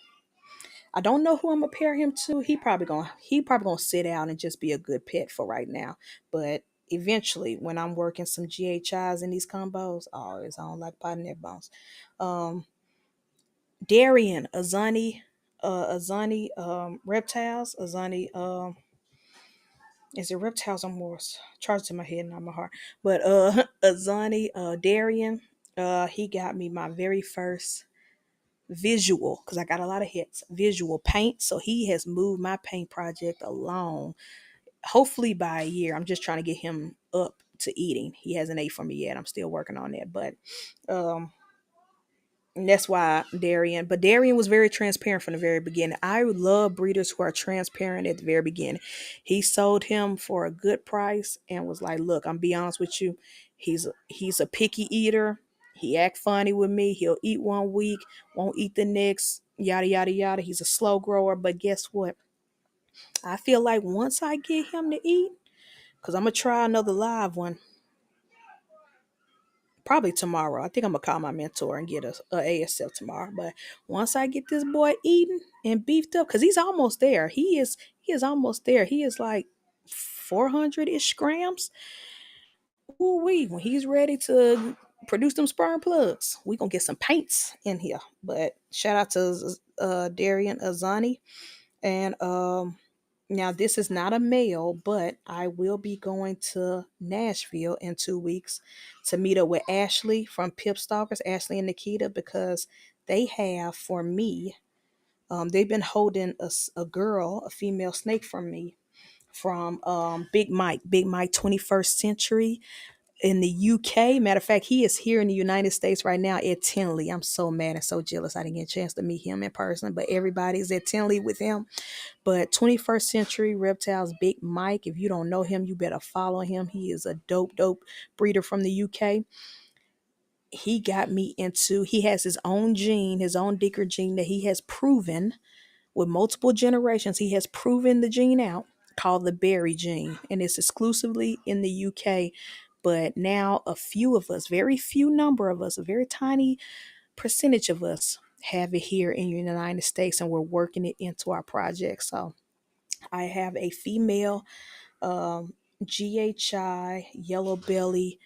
I don't know who I'm gonna pair him to. He probably gonna sit down and just be a good pet for right now. But eventually, when I'm working some GHIs in these combos, oh, it's on like pot neck bones. Um, Darian, Azani, reptiles, Azani, is it reptiles or morse? Charged to my head, not my heart. But Azani, Darian, he got me my very first visual because I got a lot of hits visual paint, so he has moved my paint project along, hopefully by a year. I'm just trying to get him up to eating. He hasn't ate for me yet. I'm still working on that, but um and that's why Darian was very transparent from the very beginning. I love breeders who are transparent at the very beginning. He sold him for a good price and was like, look, I'm be honest with you. He's a picky eater. He act funny with me. He'll eat one week, won't eat the next, yada yada yada. He's a slow grower. But guess what? I feel like once I get him to eat, because I'm gonna try another live one probably tomorrow. I think I'm gonna call my mentor and get a ASF tomorrow. But once I get this boy eating and beefed up, because he's almost there. He is almost there. He is like 400 ish grams. Ooh wee! When he's ready to produce them sperm plugs, we gonna get some paints in here. But shout out to Darian Azani and now this is not a male, but I will be going to Nashville in 2 weeks to meet up with Ashley from Pip Stalkers, Ashley and Nikita, because they have for me, they've been holding a girl, a female snake from me from Big Mike 21st Century in the UK. Matter of fact, he is here in the United States right now at Tinley. I'm so mad and so jealous I didn't get a chance to meet him in person, but everybody's at Tinley with him. But 21st Century Reptiles Big Mike, if you don't know him, you better follow him. He is a dope breeder from the UK. He got me into, he has his own gene, his own Dicker gene that he has proven with multiple generations. He has proven the gene out called the Berry gene, and it's exclusively in the UK. But now a few of us, very few number of us, a very tiny percentage of us have it here in the United States, and we're working it into our project. So I have a female GHI yellow belly.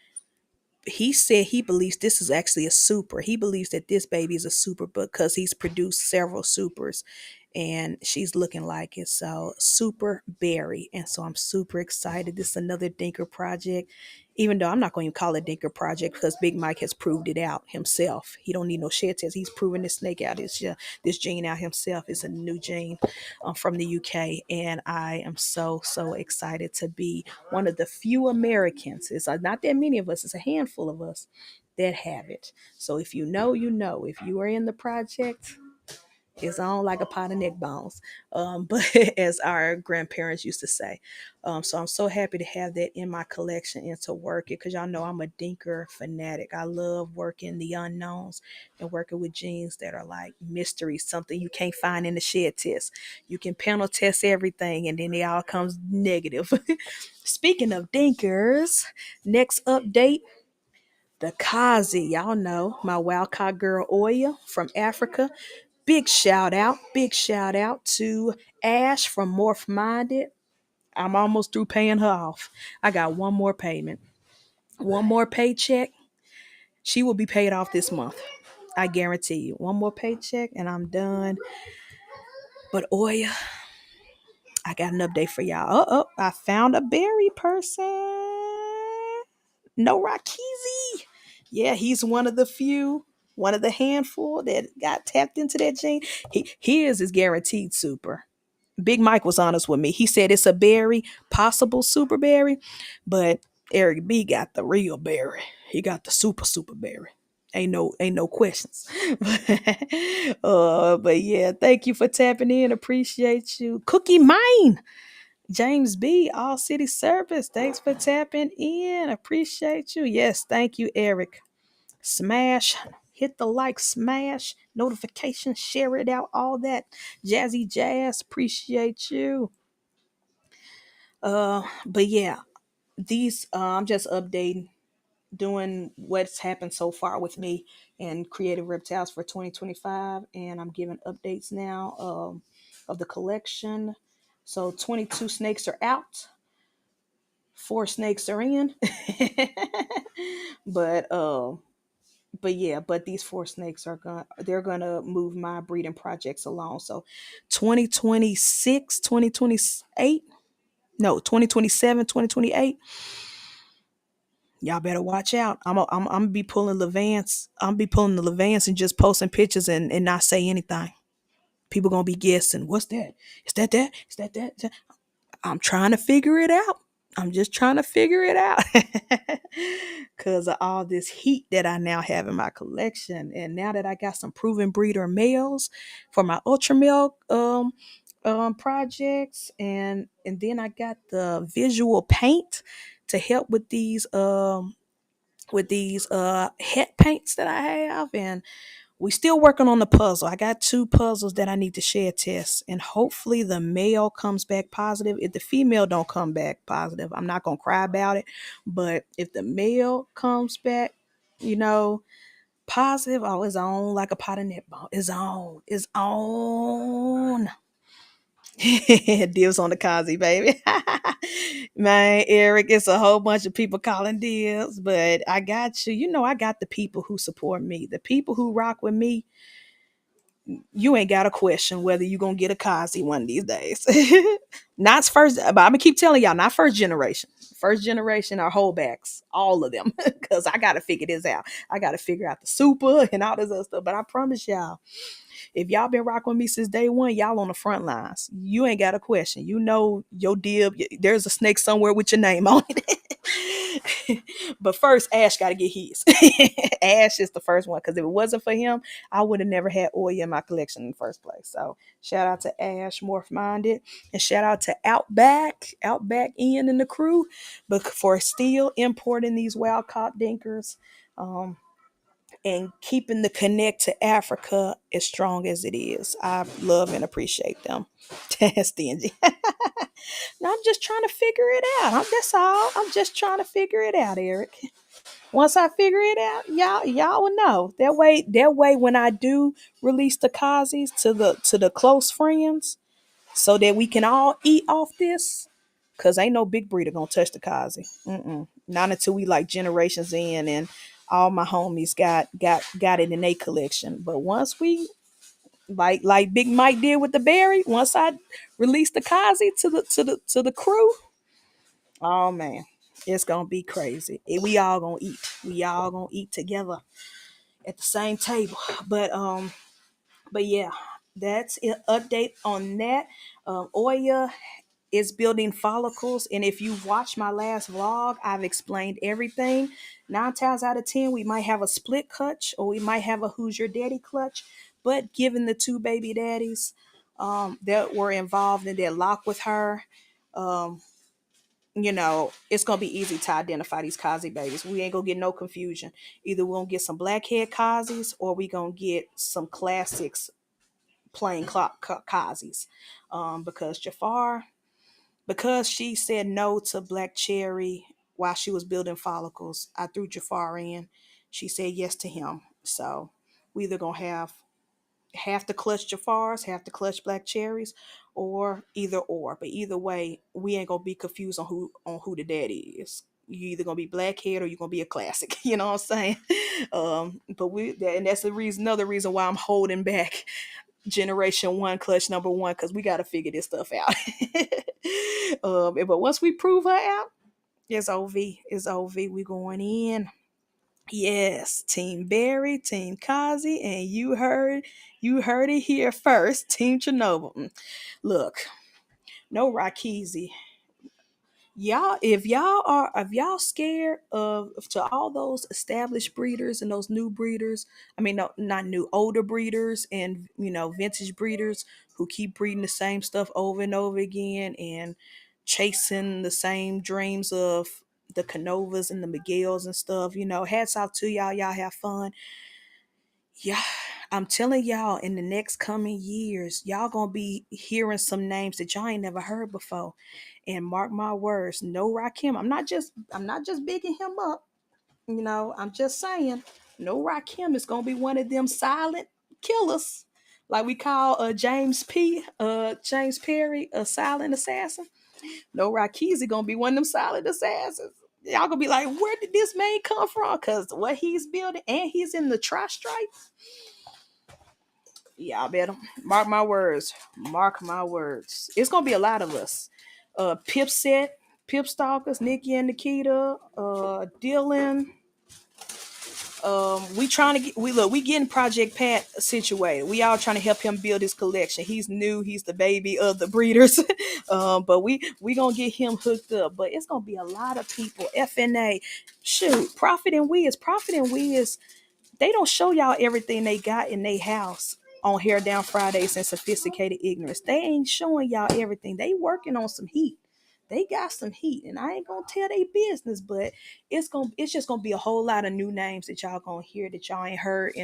He said he believes this is actually a super. He believes that this baby is a super because he's produced several supers and she's looking like it. So super berry. And so I'm super excited. This is another Dinker project. Even though I'm not going to call it Dinker project because Big Mike has proved it out himself. He don't need no shed test. He's proven this snake out. This gene out himself. It's a new gene from the UK. And I am so excited to be one of the few Americans. It's not that many of us. It's a handful of us that have it. So if you know, you know. If you are in the project, it's on like a pot of neck bones, but as our grandparents used to say. So I'm so happy to have that in my collection and to work it because y'all know I'm a Dinker fanatic. I love working the unknowns and working with genes that are like mysteries, something you can't find in the shed test. You can panel test everything and then it all comes negative. Speaking of Dinkers, next update, the Kazi, y'all know my wildcat girl Oya from Africa. Big shout out to Ash from Morph Minded. I'm almost through paying her off. I got one more payment, one more paycheck. She will be paid off this month. I guarantee you. One more paycheck and I'm done. But Oya, I got an update for y'all. I found a berry person. No Rakizi. Yeah, he's one of the few, one of the handful that got tapped into that gene. His is guaranteed super. Big Mike was honest with me. He said it's a berry, possible super berry, but Eric B got the real berry. He got the super berry. Ain't no questions. But yeah, thank you for tapping in. Appreciate you. Cookie Mine. James B, All City Service. Thanks for tapping in. Appreciate you. Yes, thank you, Eric. Smash, hit the like, smash, notification, share it out, all that jazzy jazz. Appreciate you. But yeah, these I'm just updating, doing what's happened so far with me and Creative Reptiles for 2025, and I'm giving updates now of the collection. So 22 snakes are out, 4 snakes are in. but but yeah, but these 4 snakes are they're gonna move my breeding projects along. So 2026, 2028, no, 2027, 2028. Y'all better watch out. I'm gonna be pulling Levance. I'm gonna be pulling the Levance and just posting pictures and not say anything. People gonna be guessing. What's that? Is that that? Is that that? I'm trying to figure it out. I'm just trying to figure it out because of all this heat that I now have in my collection. And now that I got some proven breeder males for my ultra male projects, and then I got the visual paint to help with these het paints that I have, and we still working on the puzzle. I got 2 puzzles that I need to share test, and hopefully the male comes back positive. If the female don't come back positive, I'm not gonna cry about it. But if the male comes back, you know, positive, oh, it's on like a pot of netball. It's on. It's on. Dibs on the Kazi, baby. Man, Eric, it's a whole bunch of people calling dibs, but I got you. You know, I got the people who support me, the people who rock with me. You ain't got a question whether you gonna get a Kazi one of these days. Not first, but I'm gonna keep telling y'all, not first generation. First generation are holdbacks, all of them, because I gotta figure this out. I gotta figure out the super and all this other stuff. But I promise y'all, if y'all been rocking with me since day one, y'all on the front lines. You ain't got a question. You know your dib. There's a snake somewhere with your name on it. But first, Ash got to get his. Ash is the first one because if it wasn't for him, I would have never had Oya in my collection in the first place. So shout out to Ash, Morph Minded, and shout out to Outback Ian and the crew, but for still importing these wild caught dinkers. Um, and keeping the connect to Africa as strong as it is. I love and appreciate them. Stingy. No, I'm just trying to figure it out. That's all. I'm just trying to figure it out, Eric. Once I figure it out, y'all will know. That way, when I do release the Kazis to the close friends, so that we can all eat off this. Cause ain't no big breeder gonna touch the Kazi. Not until we like generations in and all my homies got it in their collection. But once we like Big Mike did with the berry, once I release the Kazi to the crew, oh man, it's gonna be crazy. And we all gonna eat. We all gonna eat together at the same table. But yeah, that's an update on that. Oya is building follicles. And if you've watched my last vlog, I've explained everything. 9 times out of 10, we might have a split clutch or we might have a Who's Your Daddy clutch. But given the 2 baby daddies that were involved in that lock with her, um, it's gonna be easy to identify these Kazi babies. We ain't gonna get no confusion. Either we're gonna get some blackhead Kazis or we gonna get some classics plain Kazis. Because Jafar, because she said no to Black Cherry while she was building follicles, I threw Jafar in. She said yes to him. So we either gonna have half the clutch Jafars, half the clutch Black Cherries, or either or. But either way, we ain't gonna be confused on who the daddy is. You either gonna be blackhead or you're gonna be a classic. You know what I'm saying? But and that's the reason, another reason why I'm holding back generation one clutch number one, because we got to figure this stuff out. But once we prove her out, it's ov, it's ov, we going in. Yes, Team Barry, Team Kazi, and you heard it here first, Team Chernobyl. Look, no Rakizi. Y'all, if y'all scared of to all those established breeders and those new breeders, I mean, no, not new, older breeders, and vintage breeders who keep breeding the same stuff over and over again and chasing the same dreams of the Canovas and the Miguels and stuff. Hats off to y'all. Y'all have fun. Yeah, I'm telling y'all, in the next coming years, y'all gonna be hearing some names that y'all ain't never heard before. And mark my words, no Rakim. I'm not just bigging him up. I'm just saying, no Rakim is gonna be one of them silent killers. Like we call James Perry a silent assassin. No Rakizi gonna be one of them silent assassins. Y'all gonna be like, where did this man come from? Cause what he's building, and he's in the tri-stripe. Yeah, I bet 'em. Mark my words. Mark my words. It's gonna be a lot of us. Pipset, Pip Stalkers, Nikki and Nikita, Dylan. We trying to get we getting Project Pat situated. We all trying to help him build his collection. He's new, he's the baby of the breeders. But we gonna get him hooked up. But it's gonna be a lot of people. FNA, shoot, Profit and Wiz, they don't show y'all everything they got in their house on Hair Down Fridays and Sophisticated Ignorance. They ain't showing y'all everything. They working on some heat. They got some heat, and I ain't gonna tell they business, but it's just gonna be a whole lot of new names that y'all gonna hear that y'all ain't heard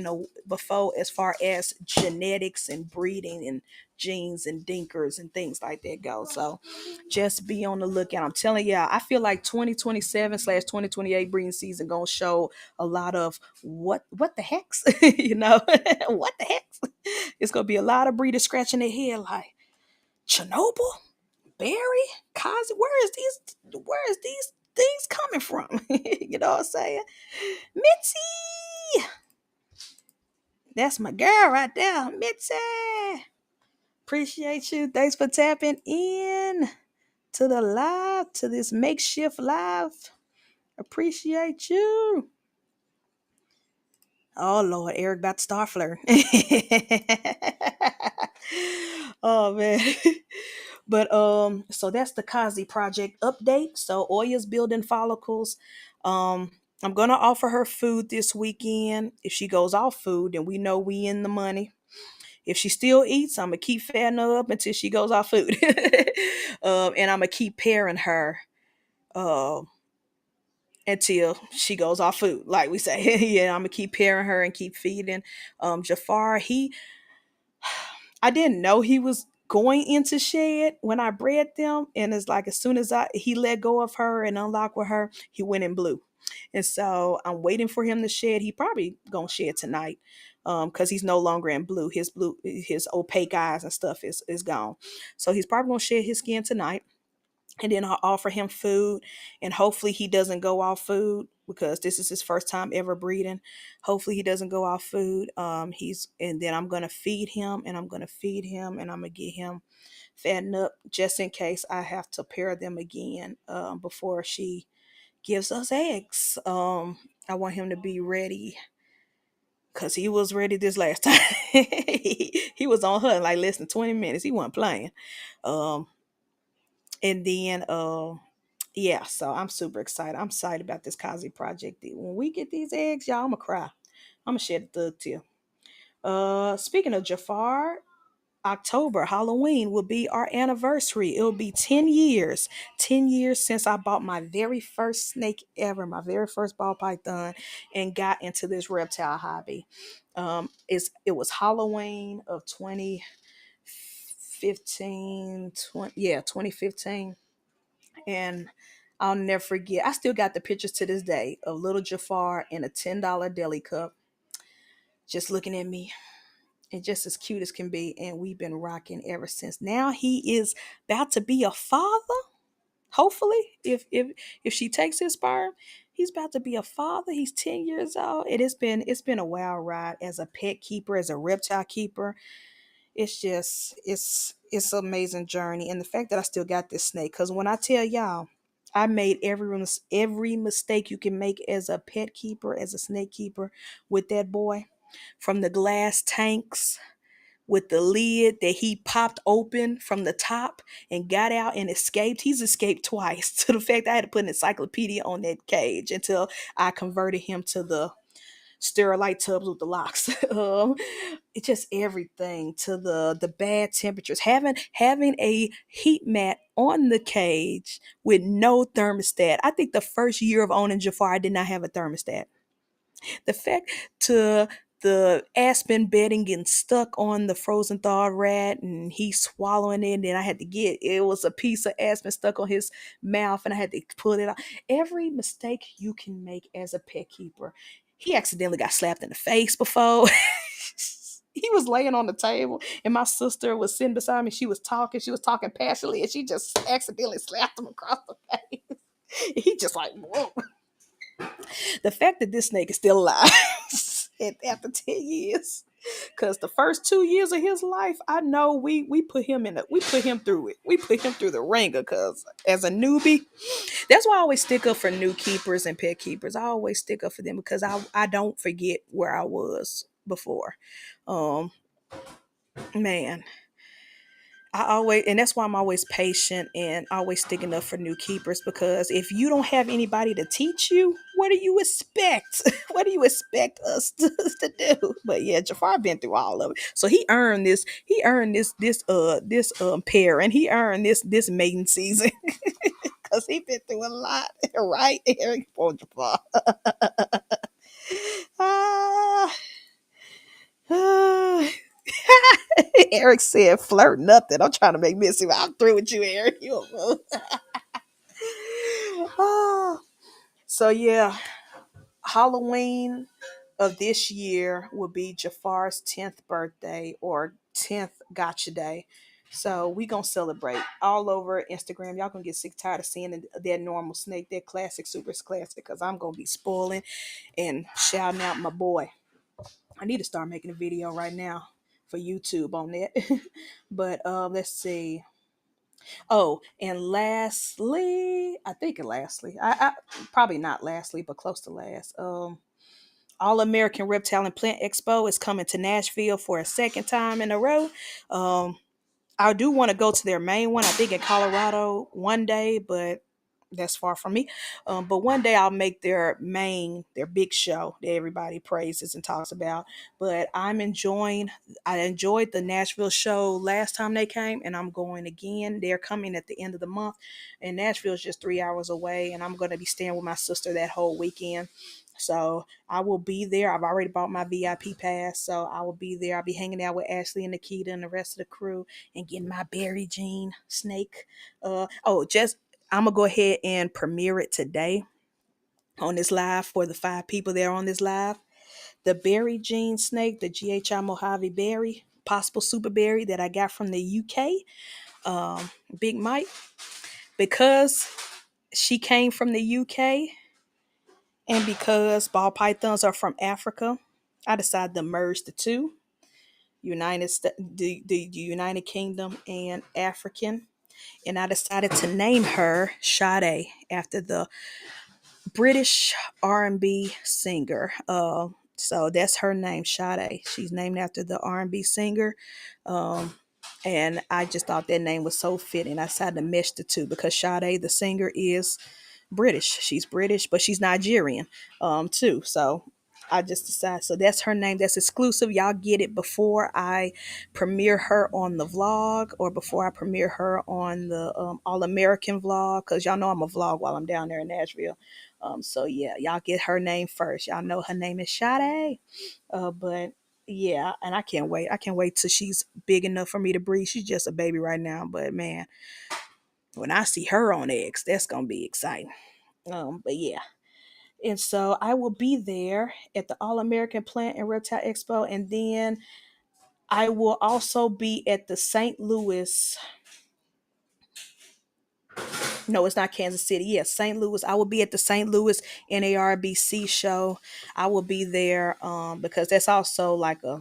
before, as far as genetics and breeding and genes and dinkers and things like that go. So just be on the lookout. I'm telling y'all, I feel like 2027/2028 breeding season gonna show a lot of what the hex, what the hex. It's gonna be a lot of breeders scratching their head like Chernobyl, Barry, Kazi. Where is these things coming from? You know what I'm saying? Mitzi, that's my girl right there, Mitzi. Appreciate you. Thanks for tapping in to this makeshift live. Appreciate you. Oh Lord, Eric about to start flirting. Oh man. But so that's the Kazi project update. So Oya's building follicles. I'm gonna offer her food this weekend. If she goes off food, then we know we in the money. If she still eats, I'm gonna keep fattening her up until she goes off food. And I'm gonna keep pairing her uh, until she goes off food, like we say. Yeah, I'm gonna keep pairing her and keep feeding. Jafar, I didn't know he was going into shed when I bred them, and it's like as soon as he let go of her and unlocked with her, he went in blue. And so I'm waiting for him to shed. He probably gonna shed tonight, because he's no longer in blue. His opaque eyes and stuff is gone. So he's probably gonna shed his skin tonight, and then I'll offer him food, and hopefully he doesn't go off food because this is his first time ever breeding. Hopefully he doesn't go off food. He's and then I'm gonna feed him, and I'm gonna feed him, and I'm gonna get him fattened up just in case I have to pair them again before she gives us eggs. I want him to be ready because he was ready this last time. He was on her in like less than 20 minutes. He wasn't playing. Um, and then yeah, so I'm super excited. I'm excited about this Kazi project. When we get these eggs, y'all, I'm gonna cry. I'm gonna shed a thug tear. Speaking of Jafar, October, Halloween will be our anniversary. It'll be 10 years. 10 years since I bought my very first snake ever, my very first ball python, and got into this reptile hobby. It was Halloween of 2015, 2015. And I'll never forget. I still got the pictures to this day of little Jafar in a $10 deli cup, just looking at me and just as cute as can be. And we've been rocking ever since. Now he is about to be a father. Hopefully, if she takes his sperm, he's about to be a father. He's 10 years old. It's been a wild ride as a pet keeper, as a reptile keeper. It's just it's an amazing journey, and the fact that I still got this snake. Because when I tell y'all, I made every mistake you can make as a pet keeper, as a snake keeper, with that boy, from the glass tanks with the lid that he popped open from the top and got out and escaped. He's escaped twice to the fact I had to put an encyclopedia on that cage until I converted him to the sterilite tubs with the locks. It's just everything, to the bad temperatures. Having a heat mat on the cage with no thermostat. I think the first year of owning Jafar, I did not have a thermostat. The fact to the aspen bedding getting stuck on the frozen thawed rat and he swallowing it, and then I had to get, it was a piece of aspen stuck on his mouth and I had to pull it out. Every mistake you can make as a pet keeper. He accidentally got slapped in the face before. He was laying on the table and my sister was sitting beside me. She was talking passionately, and she just accidentally slapped him across the face. He just like, whoa. The fact that this snake is still alive after 10 years, because the first 2 years of his life, I know we put him we put him through it. We put him through the ringer, because as a newbie, that's why I always stick up for new keepers and pet keepers. I always stick up for them because I don't forget where I was before. um Man, I always, and that's why I'm always patient and always sticking up for new keepers, because if you don't have anybody to teach you, what do you expect? What do you expect us to do? But yeah, Jafar been through all of it, so he earned this pair, and he earned this mating season because he been through a lot, right? Eric for Jafar. Ah, ah. Eric said, "Flirt nothing. I'm trying to make Missy. I'm through with you, Eric. You a fool." Ah. So yeah, Halloween of this year will be Jafar's 10th birthday, or 10th gotcha day. So we gonna celebrate all over Instagram. Y'all gonna get sick tired of seeing that normal snake, that classic, super classic, because I'm gonna be spoiling and shouting out my boy. I need to start making a video right now for YouTube on that. But let's see. Oh, and lastly, I think lastly, I probably not lastly, but close to last. All American Reptile and Plant Expo is coming to Nashville for a second time in a row. Um, I do want to go to their main one. I think in Colorado one day, but that's far from me. But one day I'll make their big show that everybody praises and talks about. But I enjoyed the Nashville show last time they came, and I'm going again. They're coming at the end of the month, and Nashville is just 3 hours away, and I'm going to be staying with my sister that whole weekend. So I will be there. I've already bought my VIP pass, so I will be there. I'll be hanging out with Ashley and Nikita and the rest of the crew and getting my Berry Jean snake. Just I'm gonna go ahead and premiere it today on this live for the 5 people that are on this live. The Berry Jean snake, the GHI Mojave Berry, possible super berry that I got from the UK, Big Mike, because she came from the UK and because ball pythons are from Africa. I decided to merge the two, the United Kingdom and African, and I decided to name her Sade after the British R&B singer. So that's her name, Sade. She's named after the R&B singer. Um, and I just thought that name was so fitting. I decided to mesh the two because Sade, the singer, is British. She's British, but she's Nigerian, too. So I just decided. So that's her name. That's exclusive. Y'all get it before I premiere her on the vlog, or before I premiere her on the All American vlog, because y'all know I'm a vlog while I'm down there in Nashville. So yeah, y'all get her name first. Y'all know her name is Sade. But yeah, and I can't wait. I can't wait till she's big enough for me to breathe. She's just a baby right now, but man, when I see her on eggs, that's gonna be exciting. But yeah. And so I will be there at the All American Plant and Reptile Expo. And then I will also be at the St. Louis No, it's not Kansas City. Yes, St. Louis. I will be at the St. Louis NARBC show. I will be there because that's also like a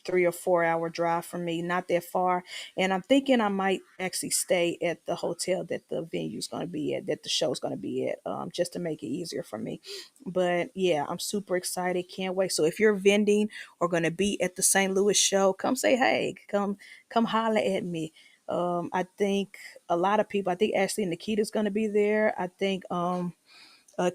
3 or 4 hour drive from me, not that far. And I'm thinking I might actually stay at the hotel that the venue's going to be at, that the show's going to be at, just to make it easier for me. But yeah, I'm super excited. Can't wait. So if you're vending or going to be at the St. Louis show, come say hey. Come holler at me. I think a lot of people. I think Ashley and Nikita's going to be there. I think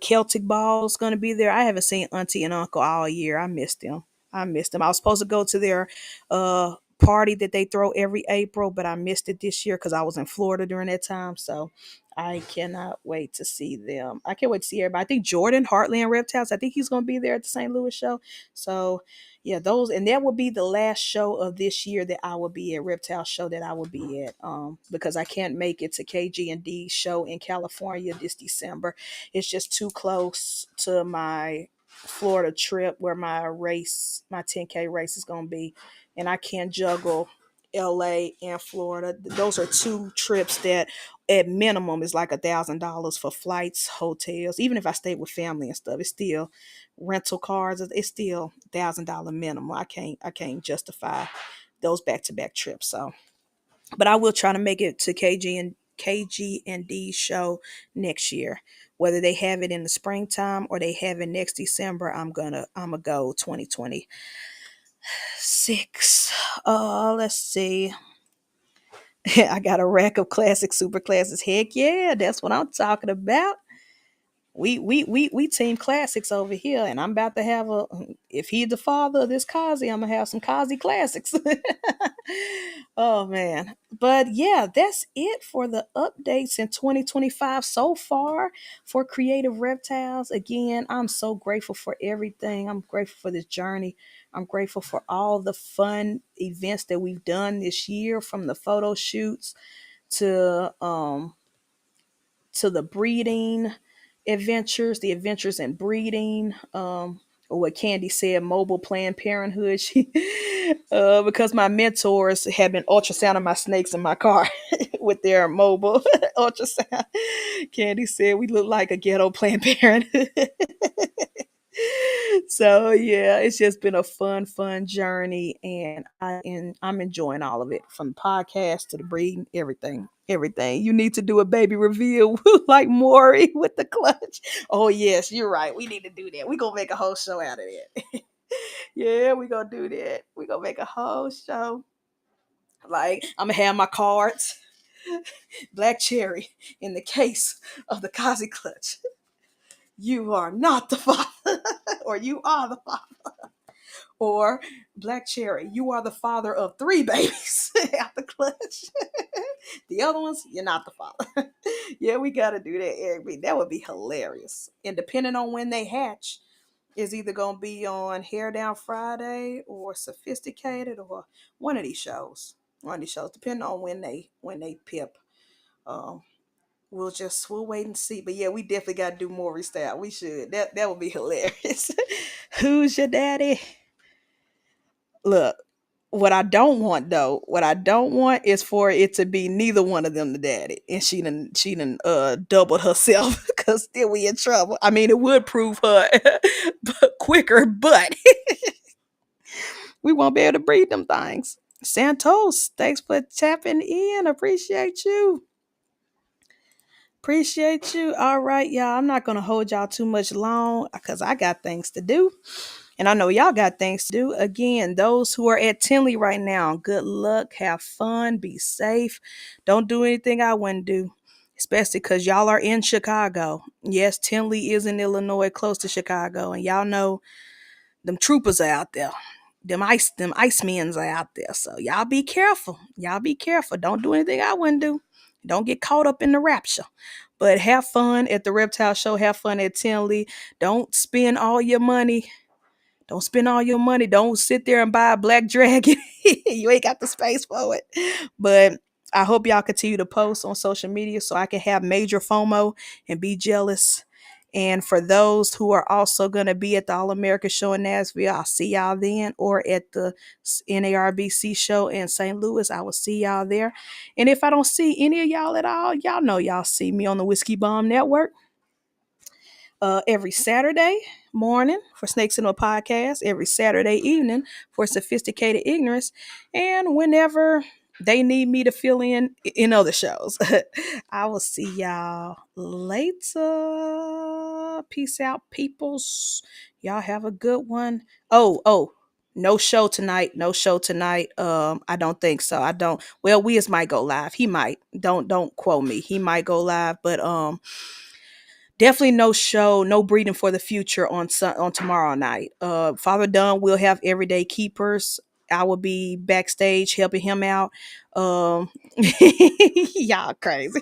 Celtic Ball's gonna be there. I haven't seen Auntie and Uncle all year. I missed them. I missed them. I was supposed to go to their party that they throw every April, but I missed it this year because I was in Florida during that time. So I cannot wait to see them. I can't wait to see everybody. I think Jordan Hartley and Reptiles. I think he's gonna be there at the St. Louis show. So yeah, those, and that will be the last show of this year that I will be at, Reptile show that I will be at. Because I can't make it to KG&D show in California this December. It's just too close to my Florida trip where my 10K race is going to be. And I can't juggle LA and Florida. Those are two trips that at minimum is like $1,000 for flights, hotels. Even if I stay with family and stuff, it's still rental cars. It's still $1,000 minimum. I can't justify those back to back trips. So but I will try to make it to KG and D show next year. Whether they have it in the springtime or they have it next December, I'm gonna go 2026. Let's see. I got a rack of classic super classes. Heck yeah, that's what I'm talking about. We team classics over here, and I'm about to have a. If he's the father of this Kazi, I'm gonna have some Kazi classics. Oh man, but yeah, that's it for the updates in 2025 so far for Creative Reptiles. Again, I'm so grateful for everything. I'm grateful for this journey. I'm grateful for all the fun events that we've done this year, from the photo shoots to the breeding adventures, the adventures in breeding, or what Candy said, mobile Planned Parenthood. She, because my mentors have been ultrasounding my snakes in my car with their mobile ultrasound. Candy said we look like a ghetto Planned Parenthood. So yeah, it's just been a fun journey, and I'm enjoying all of it, from the podcast to the breeding, everything. You need to do a baby reveal like Maury with the clutch. Oh yes, you're right. We need to do that. We gonna make a whole show out of that. Yeah, we gonna do that. We gonna make a whole show. Like I'm gonna have my cards, Black Cherry in the case of the Kazi clutch. You are not the father, or you are the father. Or Black Cherry, you are the father of three babies out the clutch. The other ones, you're not the father. Yeah, we got to do that, Eric. That would be hilarious. And depending on when they hatch, is either going to be on Hair Down Friday or Sophisticated, or one of these shows. One of these shows, depending on when they pip. Um, we'll wait and see. But yeah, we definitely got to do more restyle. We should. That would be hilarious. Who's your daddy? Look, what I don't want is for it to be neither one of them the daddy, and she done doubled herself, because then we in trouble. I mean, it would prove her quicker, but we won't be able to breed them things. Santos, thanks for tapping in. Appreciate you. Appreciate you. All right, y'all. I'm not gonna hold y'all too much long because I got things to do. And I know y'all got things to do. Again, those who are at Tinley right now, good luck, have fun, be safe. Don't do anything I wouldn't do, especially because y'all are in Chicago. Yes, Tinley is in Illinois, close to Chicago, and y'all know them troopers are out there. Them ice men's are out there. So y'all be careful. Y'all be careful. Don't do anything I wouldn't do. Don't get caught up in the rapture. But have fun at the Reptile Show. Have fun at Tinley. Don't spend all your money. Don't spend all your money. Don't sit there and buy a black dragon. You ain't got the space for it. But I hope y'all continue to post on social media so I can have major FOMO and be jealous And for those who are also going to be at the All America show in Nashville, I'll see y'all then, or at the NARBC show in St. Louis. I will see y'all there. And if I don't see any of y'all at all, y'all know y'all see me on the Whiskey Bomb Network every Saturday morning for Snakes in a Podcast, every Saturday evening for Sophisticated Ignorance, and whenever they need me to fill in other shows. I will see y'all later. Peace out, peoples. Y'all have a good one. Oh, no show tonight. No show tonight. I don't think so. I don't. Well, Wiz might go live. He might. Don't quote me. He might go live, but definitely no show, no breeding for the future on tomorrow night. Father Dunn will have Everyday Keepers. I will be backstage helping him out. Y'all crazy.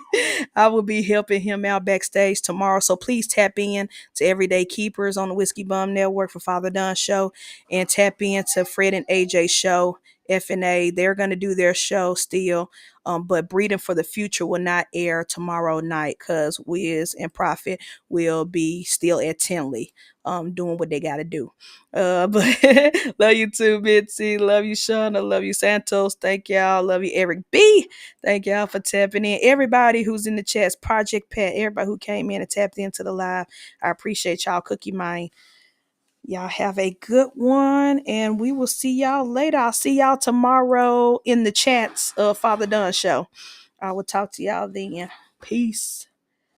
I will be helping him out backstage tomorrow. So please tap in to Everyday Keepers on the Whiskey Bum Network for Father Dunn show, and tap in to Fred and AJ show. FNA, they're going to do their show still. But Breeding for the Future will not air tomorrow night because Wiz and Prophet will be still at Tinley doing what they got to do. But love you too, Bitsy. Love you, Shauna. Love you, Santos. Thank y'all. Love you, Eric B. Thank y'all for tapping in. Everybody who's in the chats, Project Pet, everybody who came in and tapped into the live, I appreciate y'all. Cookie Mine. Y'all have a good one, and we will see y'all later. I'll see y'all tomorrow in the chats of Father Dunn show. I will talk to y'all then. Peace.